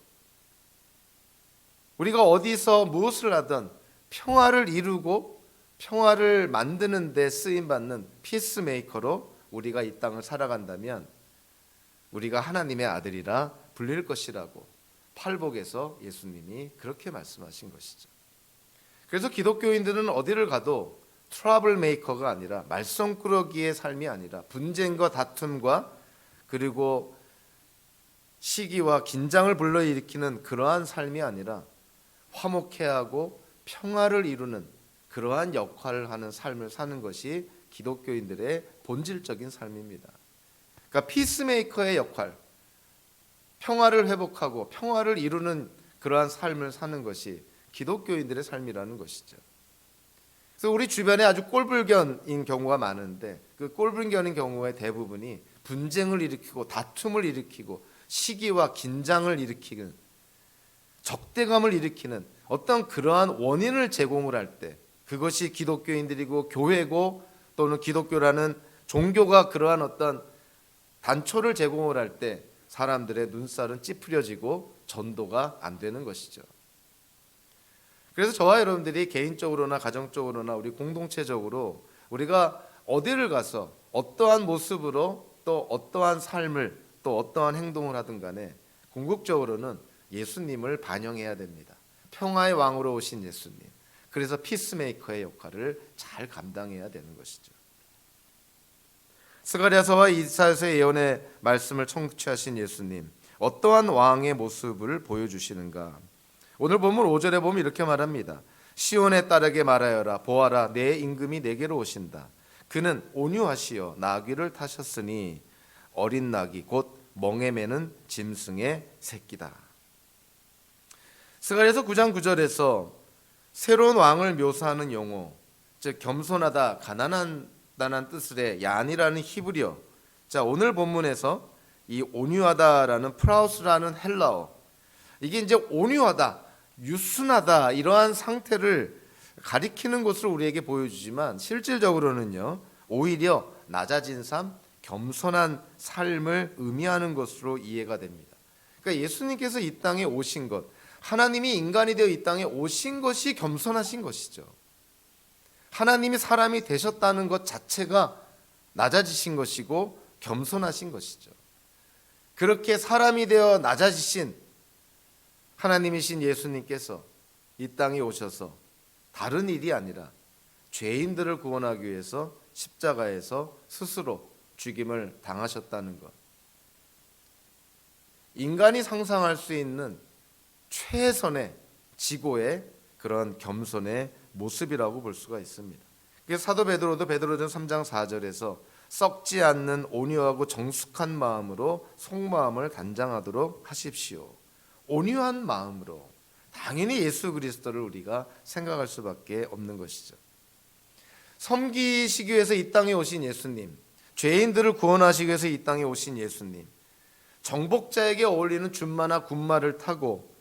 Speaker 1: 우리가 어디서 무엇을 하든 평화를 이루고 평화를 만드는 데 쓰임받는 피스메이커로 우리가 이 땅을 살아간다면 우리가 하나님의 아들이라 불릴 것이라고 팔복에서 예수님이 그렇게 말씀하신 것이죠. 그래서 기독교인들은 어디를 가도 트러블 메이커가 아니라 말썽꾸러기의 삶이 아니라 분쟁과 다툼과 그리고 시기와 긴장을 불러일으키는 그러한 삶이 아니라 화목해 하고 평화를 이루는 그러한 역할을 하는 삶을 사는 것이 기독교인들의 본질적인 삶입니다. 그러니까 피스메이커의 역할, 평화를 회복하고 평화를 이루는 그러한 삶을 사는 것이 기독교인들의 삶이라는 것이죠. 그래서 우리 주변에 아주 꼴불견인 경우가 많은데 그 꼴불견인 경우의 대부분이 분쟁을 일으키고 다툼을 일으키고 시기와 긴장을 일으키는 적대감을 일으키는 어떤 그러한 원인을 제공을 할 때 그것이 기독교인들이고 교회고 또는 기독교라는 종교가 그러한 어떤 단초를 제공을 할 때 사람들의 눈살은 찌푸려지고 전도가 안 되는 것이죠. 그래서 저와 여러분들이 개인적으로나 가정적으로나 우리 공동체적으로 우리가 어디를 가서 어떠한 모습으로 또 어떠한 삶을 또 어떠한 행동을 하든 간에 궁극적으로는 예수님을 반영해야 됩니다. 평화의 왕으로 오신 예수님. 그래서 피스메이커의 역할을 잘 감당해야 되는 것이죠. 스가랴서와 이사야서의 예언의 말씀을 청취하신 예수님, 어떠한 왕의 모습을 보여주시는가? 오늘 본문 5절에 보면 이렇게 말합니다. 시온의 딸에게 말하여라. 보아라, 내 임금이 내게로 오신다. 그는 온유하시어 나귀를 타셨으니 어린 나귀 곧 멍에 매는 짐승의 새끼다. 스가랴서 9장 9절에서 새로운 왕을 묘사하는 용어, 즉 겸손하다, 가난하다는 뜻의 얀이라는 히브리어. 자, 오늘 본문에서 이 온유하다라는 프라우스라는 헬라어, 이게 이제 온유하다, 유순하다 이러한 상태를 가리키는 것으로 우리에게 보여주지만 실질적으로는요 오히려 낮아진 삶, 겸손한 삶을 의미하는 것으로 이해가 됩니다. 그러니까 예수님께서 이 땅에 오신 것, 하나님이 인간이 되어 이 땅에 오신 것이 겸손하신 것이죠. 하나님이 사람이 되셨다는 것 자체가 낮아지신 것이고 겸손하신 것이죠. 그렇게 사람이 되어 낮아지신 하나님이신 예수님께서 이 땅에 오셔서 다른 일이 아니라 죄인들을 구원하기 위해서 십자가에서 스스로 죽임을 당하셨다는 것, 인간이 상상할 수 있는 최선의 지고의 그런 겸손의 모습이라고 볼 수가 있습니다. 그래서 사도 베드로도 베드로전 3장 4절에서 썩지 않는 온유하고 정숙한 마음으로 속마음을 단장하도록 하십시오. 온유한 마음으로 당연히 예수 그리스도를 우리가 생각할 수밖에 없는 것이죠. 섬기시기 위해서 이 땅에 오신 예수님, 죄인들을 구원하시기 위해서 이 땅에 오신 예수님, 정복자에게 어울리는 준마나 군마를 타고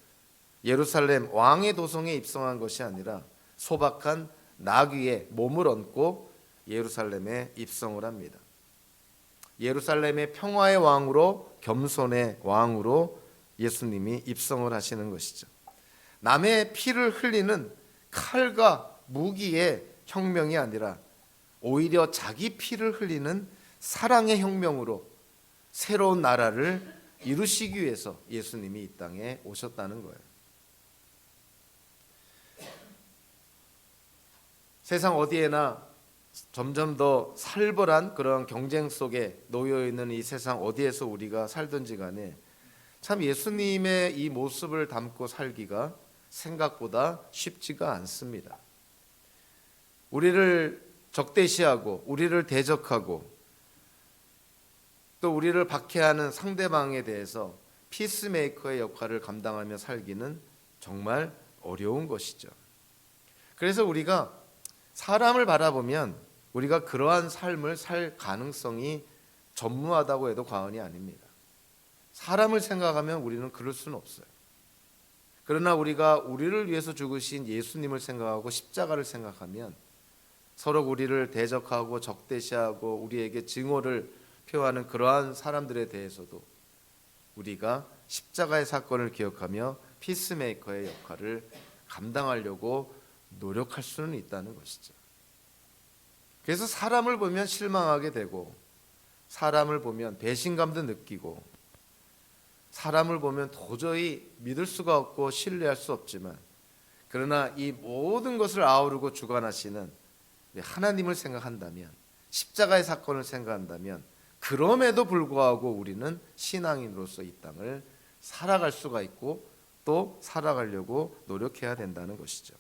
Speaker 1: 예루살렘 왕의 도성에 입성한 것이 아니라 소박한 나귀에 몸을 얹고 예루살렘에 입성을 합니다. 예루살렘의 평화의 왕으로, 겸손의 왕으로 예수님이 입성을 하시는 것이죠. 남의 피를 흘리는 칼과 무기의 혁명이 아니라 오히려 자기 피를 흘리는 사랑의 혁명으로 새로운 나라를 이루시기 위해서 예수님이 이 땅에 오셨다는 거예요. 세상 어디에나 점점 더 살벌한 그런 경쟁 속에 놓여 있는 이 세상 어디에서 우리가 살든지 간에 참 예수님의 이 모습을 담고 살기가 생각보다 쉽지가 않습니다. 우리를 적대시하고 우리를 대적하고 또 우리를 박해하는 상대방에 대해서 피스메이커의 역할을 감당하며 살기는 정말 어려운 것이죠. 그래서 우리가 사람을 바라보면 우리가 그러한 삶을 살 가능성이 전무하다고 해도 과언이 아닙니다. 사람을 생각하면 우리는 그럴 수는 없어요. 그러나 우리가 우리를 위해서 죽으신 예수님을 생각하고 십자가를 생각하면 서로 우리를 대적하고 적대시하고 우리에게 증오를 표하는 그러한 사람들에 대해서도 우리가 십자가의 사건을 기억하며 피스메이커의 역할을 감당하려고 노력할 수는 있다는 것이죠. 그래서 사람을 보면 실망하게 되고 사람을 보면 배신감도 느끼고 사람을 보면 도저히 믿을 수가 없고 신뢰할 수 없지만 그러나 이 모든 것을 아우르고 주관하시는 하나님을 생각한다면 십자가의 사건을 생각한다면 그럼에도 불구하고 우리는 신앙인으로서 이 땅을 살아갈 수가 있고 또 살아가려고 노력해야 된다는 것이죠.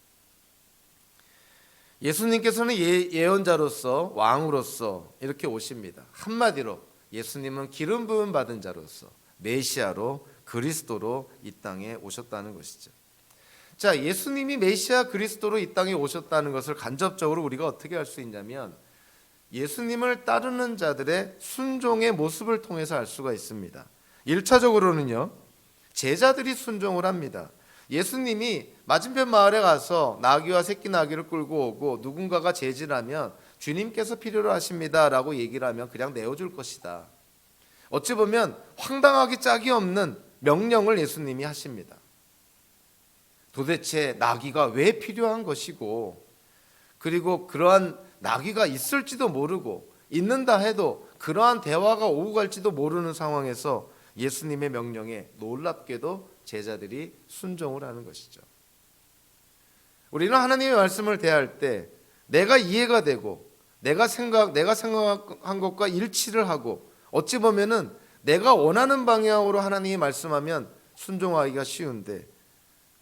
Speaker 1: 예수님께서는 예언자로서 왕으로서 이렇게 오십니다. 한마디로 예수님은 기름 부음 받은 자로서 메시아로 그리스도로 이 땅에 오셨다는 것이죠. 자, 예수님이 메시아 그리스도로 이 땅에 오셨다는 것을 간접적으로 우리가 어떻게 알 수 있냐면 예수님을 따르는 자들의 순종의 모습을 통해서 알 수가 있습니다. 1차적으로는요. 제자들이 순종을 합니다. 예수님이 맞은편 마을에 가서 나귀와 새끼 나귀를 끌고 오고 누군가가 제지하면 주님께서 필요로 하십니다 라고 얘기를 하면 그냥 내어줄 것이다. 어찌 보면 황당하기 짝이 없는 명령을 예수님이 하십니다. 도대체 나귀가 왜 필요한 것이고 그리고 그러한 나귀가 있을지도 모르고 있는다 해도 그러한 대화가 오고 갈지도 모르는 상황에서 예수님의 명령에 놀랍게도 제자들이 순종을 하는 것이죠. 우리는 하나님의 말씀을 대할 때 내가 이해가 되고 내가 생각한 것과 일치를 하고 어찌 보면은 내가 원하는 방향으로 하나님이 말씀하면 순종하기가 쉬운데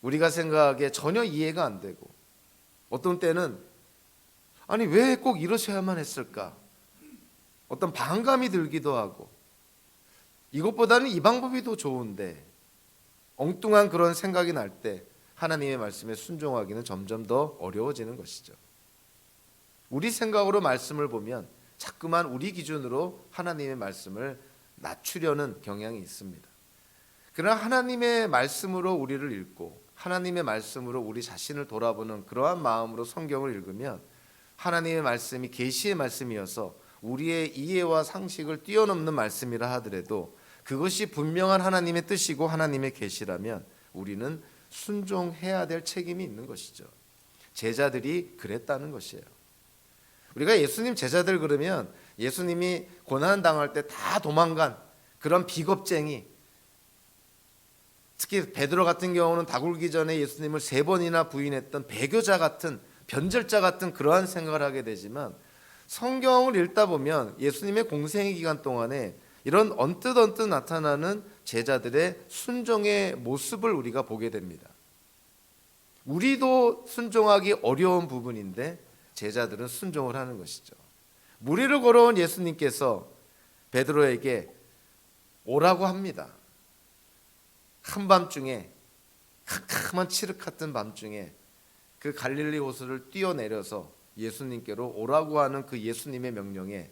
Speaker 1: 우리가 생각하기에 전혀 이해가 안 되고 어떤 때는 아니 왜 꼭 이러셔야만 했을까? 어떤 반감이 들기도 하고 이것보다는 이 방법이 더 좋은데 엉뚱한 그런 생각이 날 때 하나님의 말씀에 순종하기는 점점 더 어려워지는 것이죠. 우리 생각으로 말씀을 보면 자꾸만 우리 기준으로 하나님의 말씀을 낮추려는 경향이 있습니다. 그러나 하나님의 말씀으로 우리를 읽고 하나님의 말씀으로 우리 자신을 돌아보는 그러한 마음으로 성경을 읽으면 하나님의 말씀이 계시의 말씀이어서 우리의 이해와 상식을 뛰어넘는 말씀이라 하더라도 그것이 분명한 하나님의 뜻이고 하나님의 계시라면 우리는 순종해야 될 책임이 있는 것이죠. 제자들이 그랬다는 것이에요. 우리가 예수님 제자들 그러면 예수님이 고난 당할 때 다 도망간 그런 비겁쟁이, 특히 베드로 같은 경우는 다굴기 전에 예수님을 3번이나 부인했던 배교자 같은 변절자 같은 그러한 생각을 하게 되지만 성경을 읽다 보면 예수님의 공생의 기간 동안에 이런 언뜻 나타나는 제자들의 순종의 모습을 우리가 보게 됩니다. 우리도 순종하기 어려운 부분인데 제자들은 순종을 하는 것이죠. 무리를 걸어온 예수님께서 베드로에게 오라고 합니다. 한밤중에 캄캄한 칠흑 같은 밤중에 그 갈릴리 호수를 뛰어내려서 예수님께로 오라고 하는 그 예수님의 명령에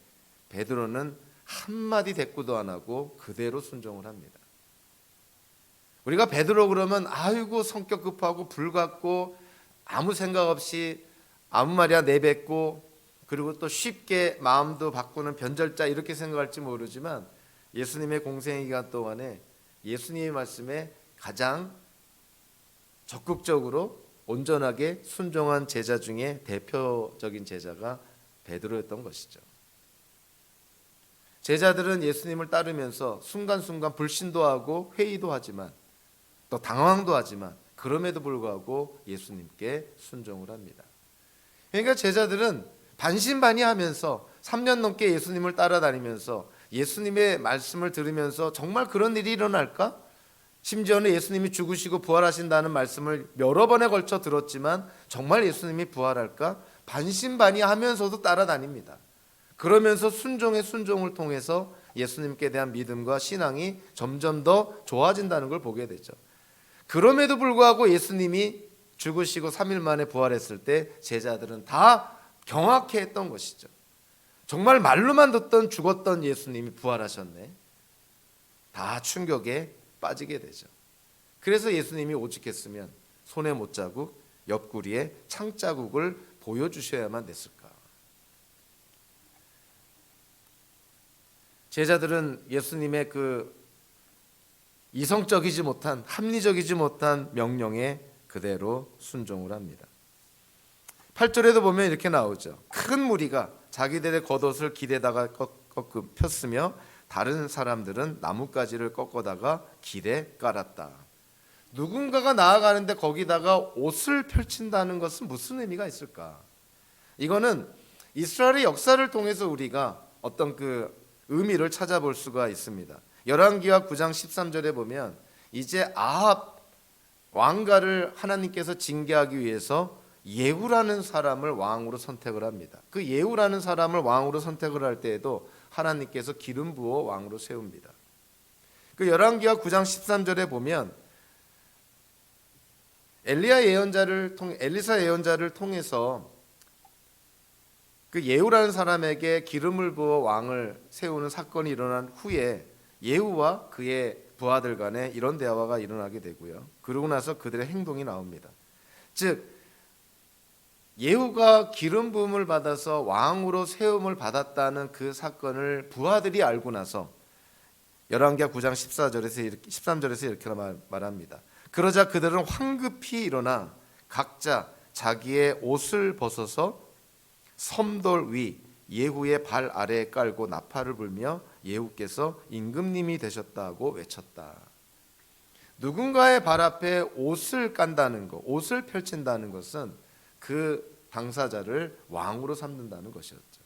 Speaker 1: 베드로는 한마디 대꾸도 안 하고 그대로 순종을 합니다. 우리가 베드로 그러면 아이고 성격 급하고 불같고 아무 생각 없이 아무 말이야 내뱉고 그리고 또 쉽게 마음도 바꾸는 변절자 이렇게 생각할지 모르지만 예수님의 공생 기간 동안에 예수님의 말씀에 가장 적극적으로 온전하게 순종한 제자 중에 대표적인 제자가 베드로였던 것이죠. 제자들은 예수님을 따르면서 순간순간 불신도 하고 회의도 하지만 또 당황도 하지만 그럼에도 불구하고 예수님께 순종을 합니다. 그러니까 제자들은 반신반의하면서 3년 넘게 예수님을 따라다니면서 예수님의 말씀을 들으면서 정말 그런 일이 일어날까? 심지어는 예수님이 죽으시고 부활하신다는 말씀을 여러 번에 걸쳐 들었지만 정말 예수님이 부활할까? 반신반의하면서도 따라다닙니다. 그러면서 순종의 순종을 통해서 예수님께 대한 믿음과 신앙이 점점 더 좋아진다는 걸 보게 되죠. 그럼에도 불구하고 예수님이 죽으시고 3일 만에 부활했을 때 제자들은 다 경악해했던 것이죠. 정말 말로만 듣던 죽었던 예수님이 부활하셨네. 다 충격에 빠지게 되죠. 그래서 예수님이 오직했으면 손에 못자국, 옆구리에 창자국을 보여주셔야만 됐을까. 제자들은 예수님의 그 이성적이지 못한, 합리적이지 못한 명령에 그대로 순종을 합니다. 8절에도 보면 이렇게 나오죠. 큰 무리가 자기들의 겉옷을 길에다가 폈으며 다른 사람들은 나뭇가지를 꺾어다가 길에 깔았다. 누군가가 나아가는데 거기다가 옷을 펼친다는 것은 무슨 의미가 있을까? 이거는 이스라엘의 역사를 통해서 우리가 어떤 그 의미를 찾아볼 수가 있습니다. 열왕기하 9장 13절에 보면 이제 아합 왕가를 하나님께서 징계하기 위해서 예후라는 사람을 왕으로 선택을 합니다. 그 예후라는 사람을 왕으로 선택을 할 때에도 하나님께서 기름 부어 왕으로 세웁니다. 그 열왕기하 9장 13절에 보면 엘리사 예언자를 통해서 그 예후라는 사람에게 기름을 부어 왕을 세우는 사건이 일어난 후에 예후와 그의 부하들 간에 이런 대화가 일어나게 되고요. 그러고 나서 그들의 행동이 나옵니다. 즉 예후가 기름 부음을 받아서 왕으로 세움을 받았다는 그 사건을 부하들이 알고 나서 열왕기하 9장 13절에서 이렇게 말합니다. 그러자 그들은 황급히 일어나 각자 자기의 옷을 벗어서 섬돌 위 예후의 발 아래에 깔고 나팔을 불며 예후께서 임금님이 되셨다고 외쳤다. 누군가의 발 앞에 옷을 깐다는 것, 옷을 펼친다는 것은 그 당사자를 왕으로 삼는다는 것이었죠.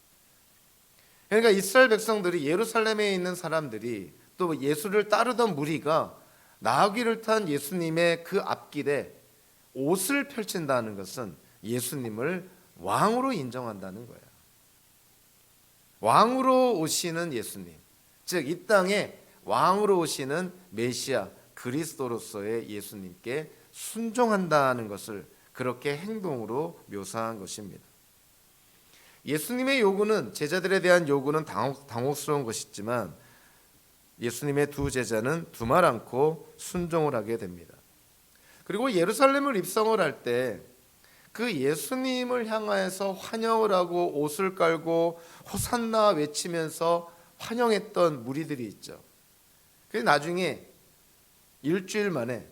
Speaker 1: 그러니까 이스라엘 백성들이, 예루살렘에 있는 사람들이, 또 예수를 따르던 무리가 나귀를 탄 예수님의 그 앞길에 옷을 펼친다는 것은 예수님을 왕으로 인정한다는 거예요. 왕으로 오시는 예수님, 즉 이 땅에 왕으로 오시는 메시아 그리스도로서의 예수님께 순종한다는 것을 그렇게 행동으로 묘사한 것입니다. 예수님의 요구는, 제자들에 대한 요구는 당혹스러운 것이지만 예수님의 두 제자는 두말 않고 순종을 하게 됩니다. 그리고 예루살렘을 입성을 할 때 그 예수님을 향하여서 환영을 하고 옷을 깔고 호산나 외치면서 환영했던 무리들이 있죠. 그래서 나중에 일주일 만에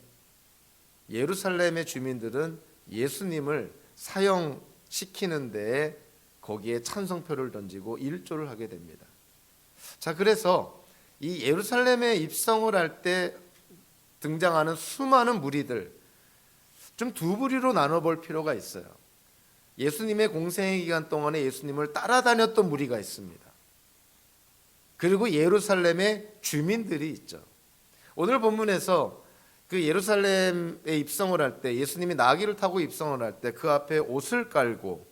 Speaker 1: 예루살렘의 주민들은 예수님을 사형시키는 데에 거기에 찬성표를 던지고 일조를 하게 됩니다. 자, 그래서 이 예루살렘에 입성을 할 때 등장하는 수많은 무리들, 좀 두 부류로 나눠볼 필요가 있어요. 예수님의 공생의 기간 동안에 예수님을 따라다녔던 무리가 있습니다. 그리고 예루살렘의 주민들이 있죠. 오늘 본문에서 그 예루살렘에 입성을 할 때, 예수님이 나귀를 타고 입성을 할 때 그 앞에 옷을 깔고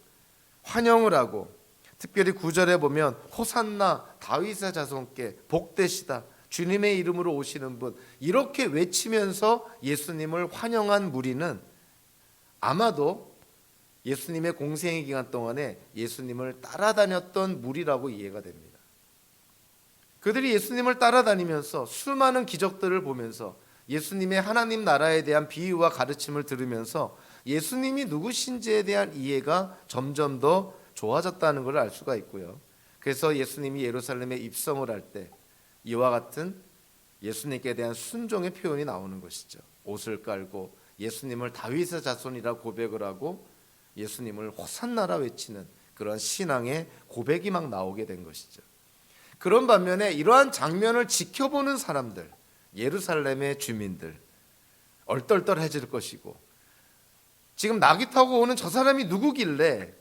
Speaker 1: 환영을 하고, 특별히 9절에 보면 호산나 다윗의 자손께 복되시다, 주님의 이름으로 오시는 분, 이렇게 외치면서 예수님을 환영한 무리는 아마도 예수님의 공생의 기간 동안에 예수님을 따라다녔던 무리라고 이해가 됩니다. 그들이 예수님을 따라다니면서 수많은 기적들을 보면서 예수님의 하나님 나라에 대한 비유와 가르침을 들으면서 예수님이 누구신지에 대한 이해가 점점 더 좋아졌다는 걸 알 수가 있고요. 그래서 예수님이 예루살렘에 입성을 할 때 이와 같은 예수님께 대한 순종의 표현이 나오는 것이죠. 옷을 깔고 예수님을 다윗의 자손이라 고백을 하고 예수님을 호산나라 외치는 그런 신앙의 고백이 막 나오게 된 것이죠. 그런 반면에 이러한 장면을 지켜보는 사람들, 예루살렘의 주민들 얼떨떨해질 것이고, 지금 나귀 타고 오는 저 사람이 누구길래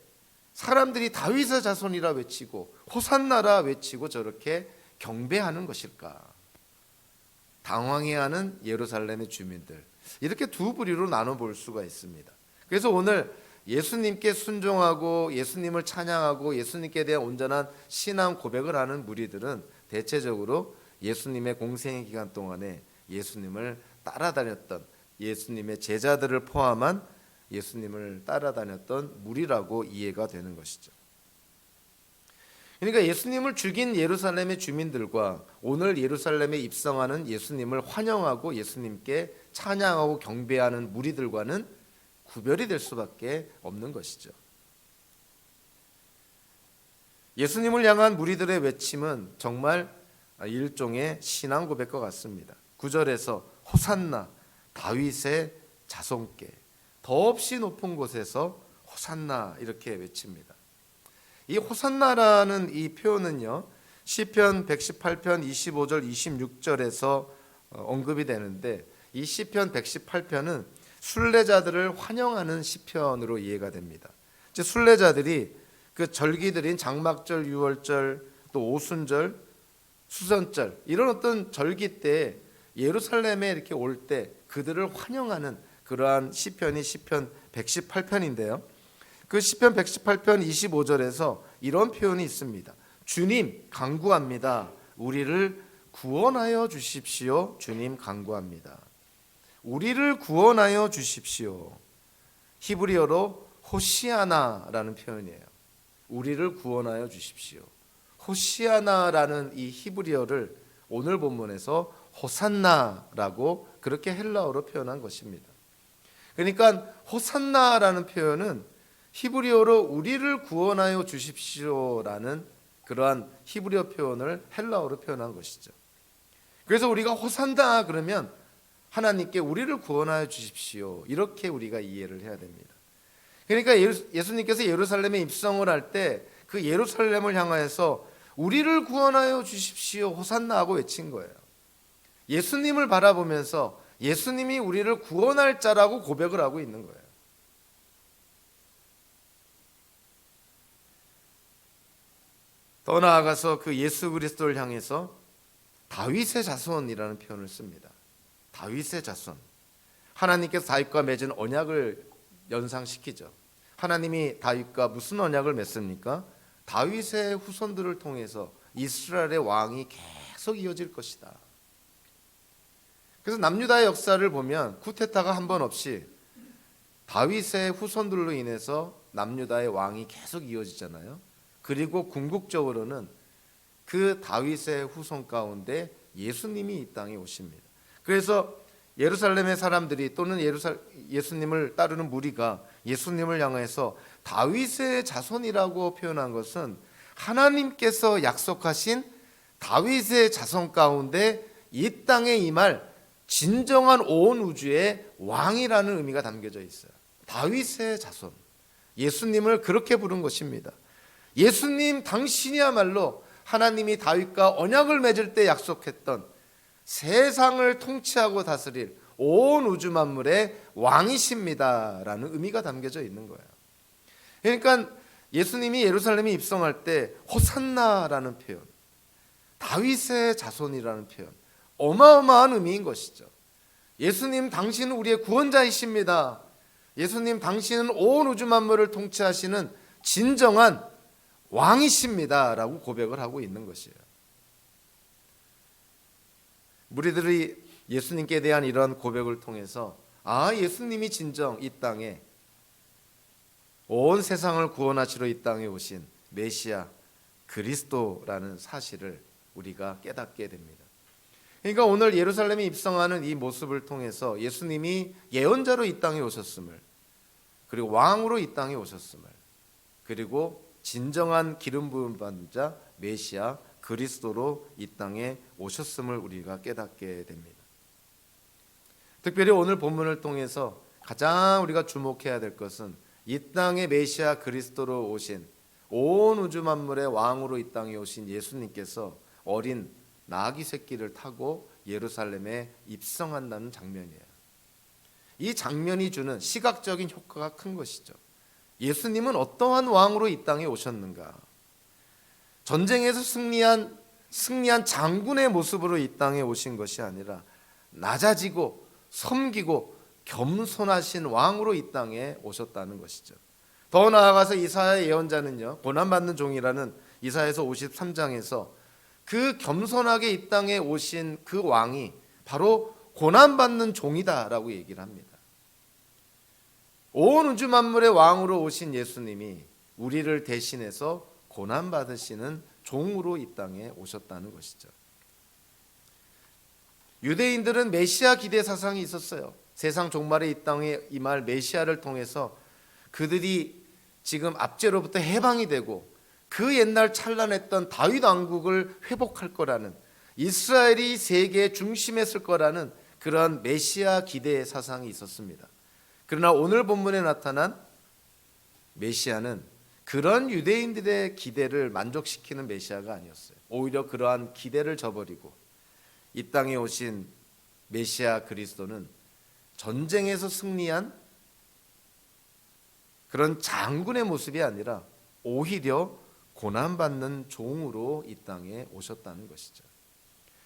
Speaker 1: 사람들이 다윗의 자손이라 외치고 호산나라 외치고 저렇게 경배하는 것일까? 당황해하는 예루살렘의 주민들, 이렇게 두 부류로 나눠볼 수가 있습니다. 그래서 오늘 예수님께 순종하고 예수님을 찬양하고 예수님께 대한 온전한 신앙 고백을 하는 무리들은 대체적으로 예수님의 공생의 기간 동안에 예수님을 따라다녔던, 예수님의 제자들을 포함한 예수님을 따라다녔던 무리라고 이해가 되는 것이죠. 그러니까 예수님을 죽인 예루살렘의 주민들과 오늘 예루살렘에 입성하는 예수님을 환영하고 예수님께 찬양하고 경배하는 무리들과는 구별이 될 수밖에 없는 것이죠. 예수님을 향한 무리들의 외침은 정말 일종의 신앙 고백과 같습니다. 9절에서 호산나 다윗의 자손께, 더없이 높은 곳에서 호산나 이렇게 외칩니다. 이 호산나라는 이 표현은요, 시편 118편 25절 26절에서 언급이 되는데, 이 시편 118편은 순례자들을 환영하는 시편으로 이해가 됩니다. 즉 순례자들이 그 절기들인 장막절, 유월절, 또 오순절, 수선절 이런 어떤 절기 때 예루살렘에 이렇게 올 때 그들을 환영하는 그러한 시편이 시편 118편인데요. 그 시편 118편 25절에서 이런 표현이 있습니다. 주님 간구합니다. 우리를 구원하여 주십시오. 주님 간구합니다. 우리를 구원하여 주십시오. 히브리어로 호시아나라는 표현이에요. 우리를 구원하여 주십시오. 호시아나라는 이 히브리어를 오늘 본문에서 호산나라고 그렇게 헬라어로 표현한 것입니다. 그러니까 호산나라는 표현은 히브리어로 우리를 구원하여 주십시오라는 그러한 히브리어 표현을 헬라어로 표현한 것이죠. 그래서 우리가 호산나 그러면 하나님께 우리를 구원하여 주십시오, 이렇게 우리가 이해를 해야 됩니다. 그러니까 예수님께서 예루살렘에 입성을 할 때 그 예루살렘을 향하여서 우리를 구원하여 주십시오 호산나 하고 외친 거예요. 예수님을 바라보면서 예수님이 우리를 구원할 자라고 고백을 하고 있는 거예요. 더 나아가서 그 예수 그리스도를 향해서 다윗의 자손이라는 표현을 씁니다. 다윗의 자손, 하나님께서 다윗과 맺은 언약을 연상시키죠. 하나님이 다윗과 무슨 언약을 맺습니까? 다윗의 후손들을 통해서 이스라엘의 왕이 계속 이어질 것이다. 그래서 남유다의 역사를 보면 쿠데타가 한 번 없이 다윗의 후손들로 인해서 남유다의 왕이 계속 이어지잖아요. 그리고 궁극적으로는 그 다윗의 후손 가운데 예수님이 이 땅에 오십니다. 그래서 예루살렘의 사람들이 또는 예수님을 따르는 무리가 예수님을 향해서 다윗의 자손이라고 표현한 것은 하나님께서 약속하신 다윗의 자손 가운데 이 땅에 임할 진정한 온 우주의 왕이라는 의미가 담겨져 있어요. 다윗의 자손, 예수님을 그렇게 부른 것입니다. 예수님 당신이야말로 하나님이 다윗과 언약을 맺을 때 약속했던 세상을 통치하고 다스릴 온 우주 만물의 왕이십니다라는 의미가 담겨져 있는 거예요. 그러니까 예수님이 예루살렘에 입성할 때 호산나라는 표현, 다윗의 자손이라는 표현, 어마어마한 의미인 것이죠. 예수님 당신은 우리의 구원자이십니다. 예수님 당신은 온 우주 만물을 통치하시는 진정한 왕이십니다라고 고백을 하고 있는 것이에요. 무리들이 예수님께 대한 이런 고백을 통해서 예수님이 진정 이 땅에 온 세상을 구원하시러 이 땅에 오신 메시아 그리스도라는 사실을 우리가 깨닫게 됩니다. 그러니까 오늘 예루살렘에 입성하는 이 모습을 통해서 예수님이 예언자로 이 땅에 오셨음을, 그리고 왕으로 이 땅에 오셨음을, 그리고 진정한 기름 부음 받은 자 메시아 그리스도로 이 땅에 오셨음을 우리가 깨닫게 됩니다. 특별히 오늘 본문을 통해서 가장 우리가 주목해야 될 것은 이 땅에 메시아 그리스도로 오신 온 우주 만물의 왕으로 이 땅에 오신 예수님께서 어린 나귀 새끼를 타고 예루살렘에 입성한다는 장면이에요. 이 장면이 주는 시각적인 효과가 큰 것이죠. 예수님은 어떠한 왕으로 이 땅에 오셨는가? 전쟁에서 승리한 장군의 모습으로 이 땅에 오신 것이 아니라 낮아지고 섬기고 겸손하신 왕으로 이 땅에 오셨다는 것이죠. 더 나아가서 이사야 예언자는요, 고난받는 종이라는 이사야서 53장에서 그 겸손하게 이 땅에 오신 그 왕이 바로 고난받는 종이다라고 얘기를 합니다. 온 우주 만물의 왕으로 오신 예수님이 우리를 대신해서 고난받으시는 종으로 이 땅에 오셨다는 것이죠. 유대인들은 메시아 기대 사상이 있었어요. 세상 종말에 이 땅에 임할 메시아를 통해서 그들이 지금 압제로부터 해방이 되고 그 옛날 찬란했던 다윗 왕국을 회복할 거라는, 이스라엘이 세계의 중심에 설 거라는 그런 메시아 기대의 사상이 있었습니다. 그러나 오늘 본문에 나타난 메시아는 그런 유대인들의 기대를 만족시키는 메시아가 아니었어요. 오히려 그러한 기대를 저버리고 이 땅에 오신 메시아 그리스도는 전쟁에서 승리한 그런 장군의 모습이 아니라 오히려 고난받는 종으로 이 땅에 오셨다는 것이죠.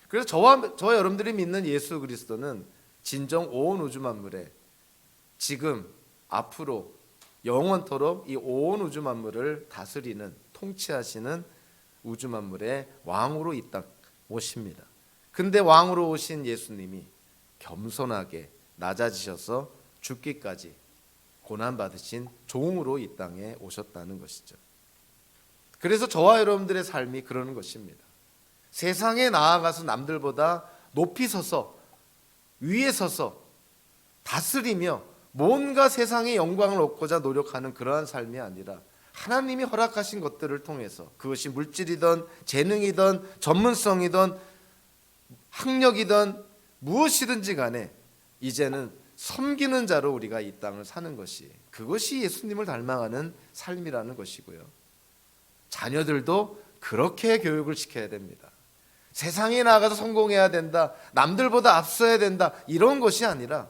Speaker 1: 그래서 저와 여러분들이 믿는 예수 그리스도는 진정 온 우주 만물에 지금 앞으로 영원토록 이 온 우주 만물을 다스리는, 통치하시는 우주 만물의 왕으로 이 땅 오십니다. 근데 왕으로 오신 예수님이 겸손하게 낮아지셔서 죽기까지 고난받으신 종으로 이 땅에 오셨다는 것이죠. 그래서 저와 여러분들의 삶이 그러는 것입니다. 세상에 나아가서 남들보다 높이 서서 위에 서서 다스리며 뭔가 세상의 영광을 얻고자 노력하는 그러한 삶이 아니라 하나님이 허락하신 것들을 통해서, 그것이 물질이든 재능이든 전문성이든 학력이든 무엇이든지 간에 이제는 섬기는 자로 우리가 이 땅을 사는 것이, 그것이 예수님을 닮아가는 삶이라는 것이고요. 자녀들도 그렇게 교육을 시켜야 됩니다. 세상에 나가서 성공해야 된다, 남들보다 앞서야 된다, 이런 것이 아니라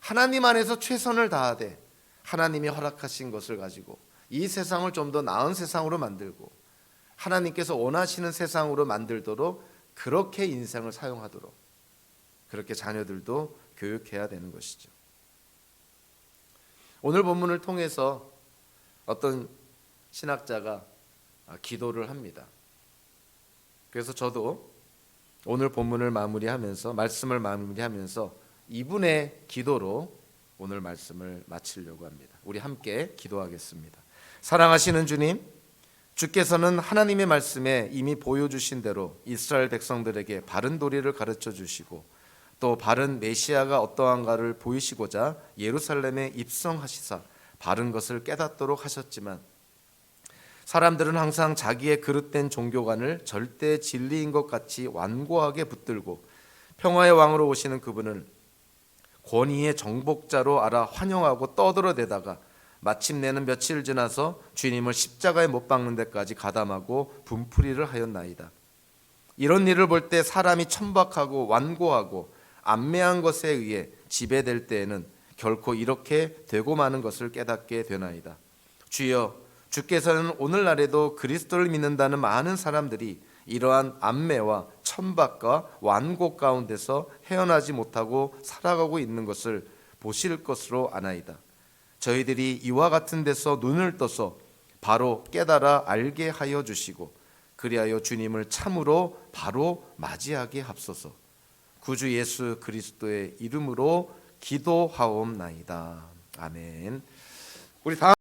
Speaker 1: 하나님 안에서 최선을 다하되 하나님이 허락하신 것을 가지고 이 세상을 좀 더 나은 세상으로 만들고 하나님께서 원하시는 세상으로 만들도록 그렇게 인생을 사용하도록, 그렇게 자녀들도 교육해야 되는 것이죠. 오늘 본문을 통해서 어떤 신학자가 기도를 합니다. 그래서 저도 오늘 본문을 마무리하면서, 말씀을 마무리하면서 이분의 기도로 오늘 말씀을 마치려고 합니다. 우리 함께 기도하겠습니다. 사랑하시는 주님, 주께서는 하나님의 말씀에 이미 보여주신 대로 이스라엘 백성들에게 바른 도리를 가르쳐 주시고 또 바른 메시아가 어떠한가를 보이시고자 예루살렘에 입성하시사 바른 것을 깨닫도록 하셨지만, 사람들은 항상 자기의 그릇된 종교관을 절대 진리인 것 같이 완고하게 붙들고 평화의 왕으로 오시는 그분을 권위의 정복자로 알아 환영하고 떠들어대다가 마침내는 며칠 지나서 주님을 십자가에 못 박는 데까지 가담하고 분풀이를 하였나이다. 이런 일을 볼 때 사람이 천박하고 완고하고 안매한 것에 의해 지배될 때에는 결코 이렇게 되고 마는 것을 깨닫게 되나이다. 주여, 주께서는 오늘날에도 그리스도를 믿는다는 많은 사람들이 이러한 안매와 천박과 완고 가운데서 헤어나지 못하고 살아가고 있는 것을 보실 것으로 아나이다. 저희들이 이와 같은 데서 눈을 떠서 바로 깨달아 알게 하여 주시고 그리하여 주님을 참으로 바로 맞이하게 합소서. 구주 예수 그리스도의 이름으로 기도하옵나이다. 아멘. 우리 다음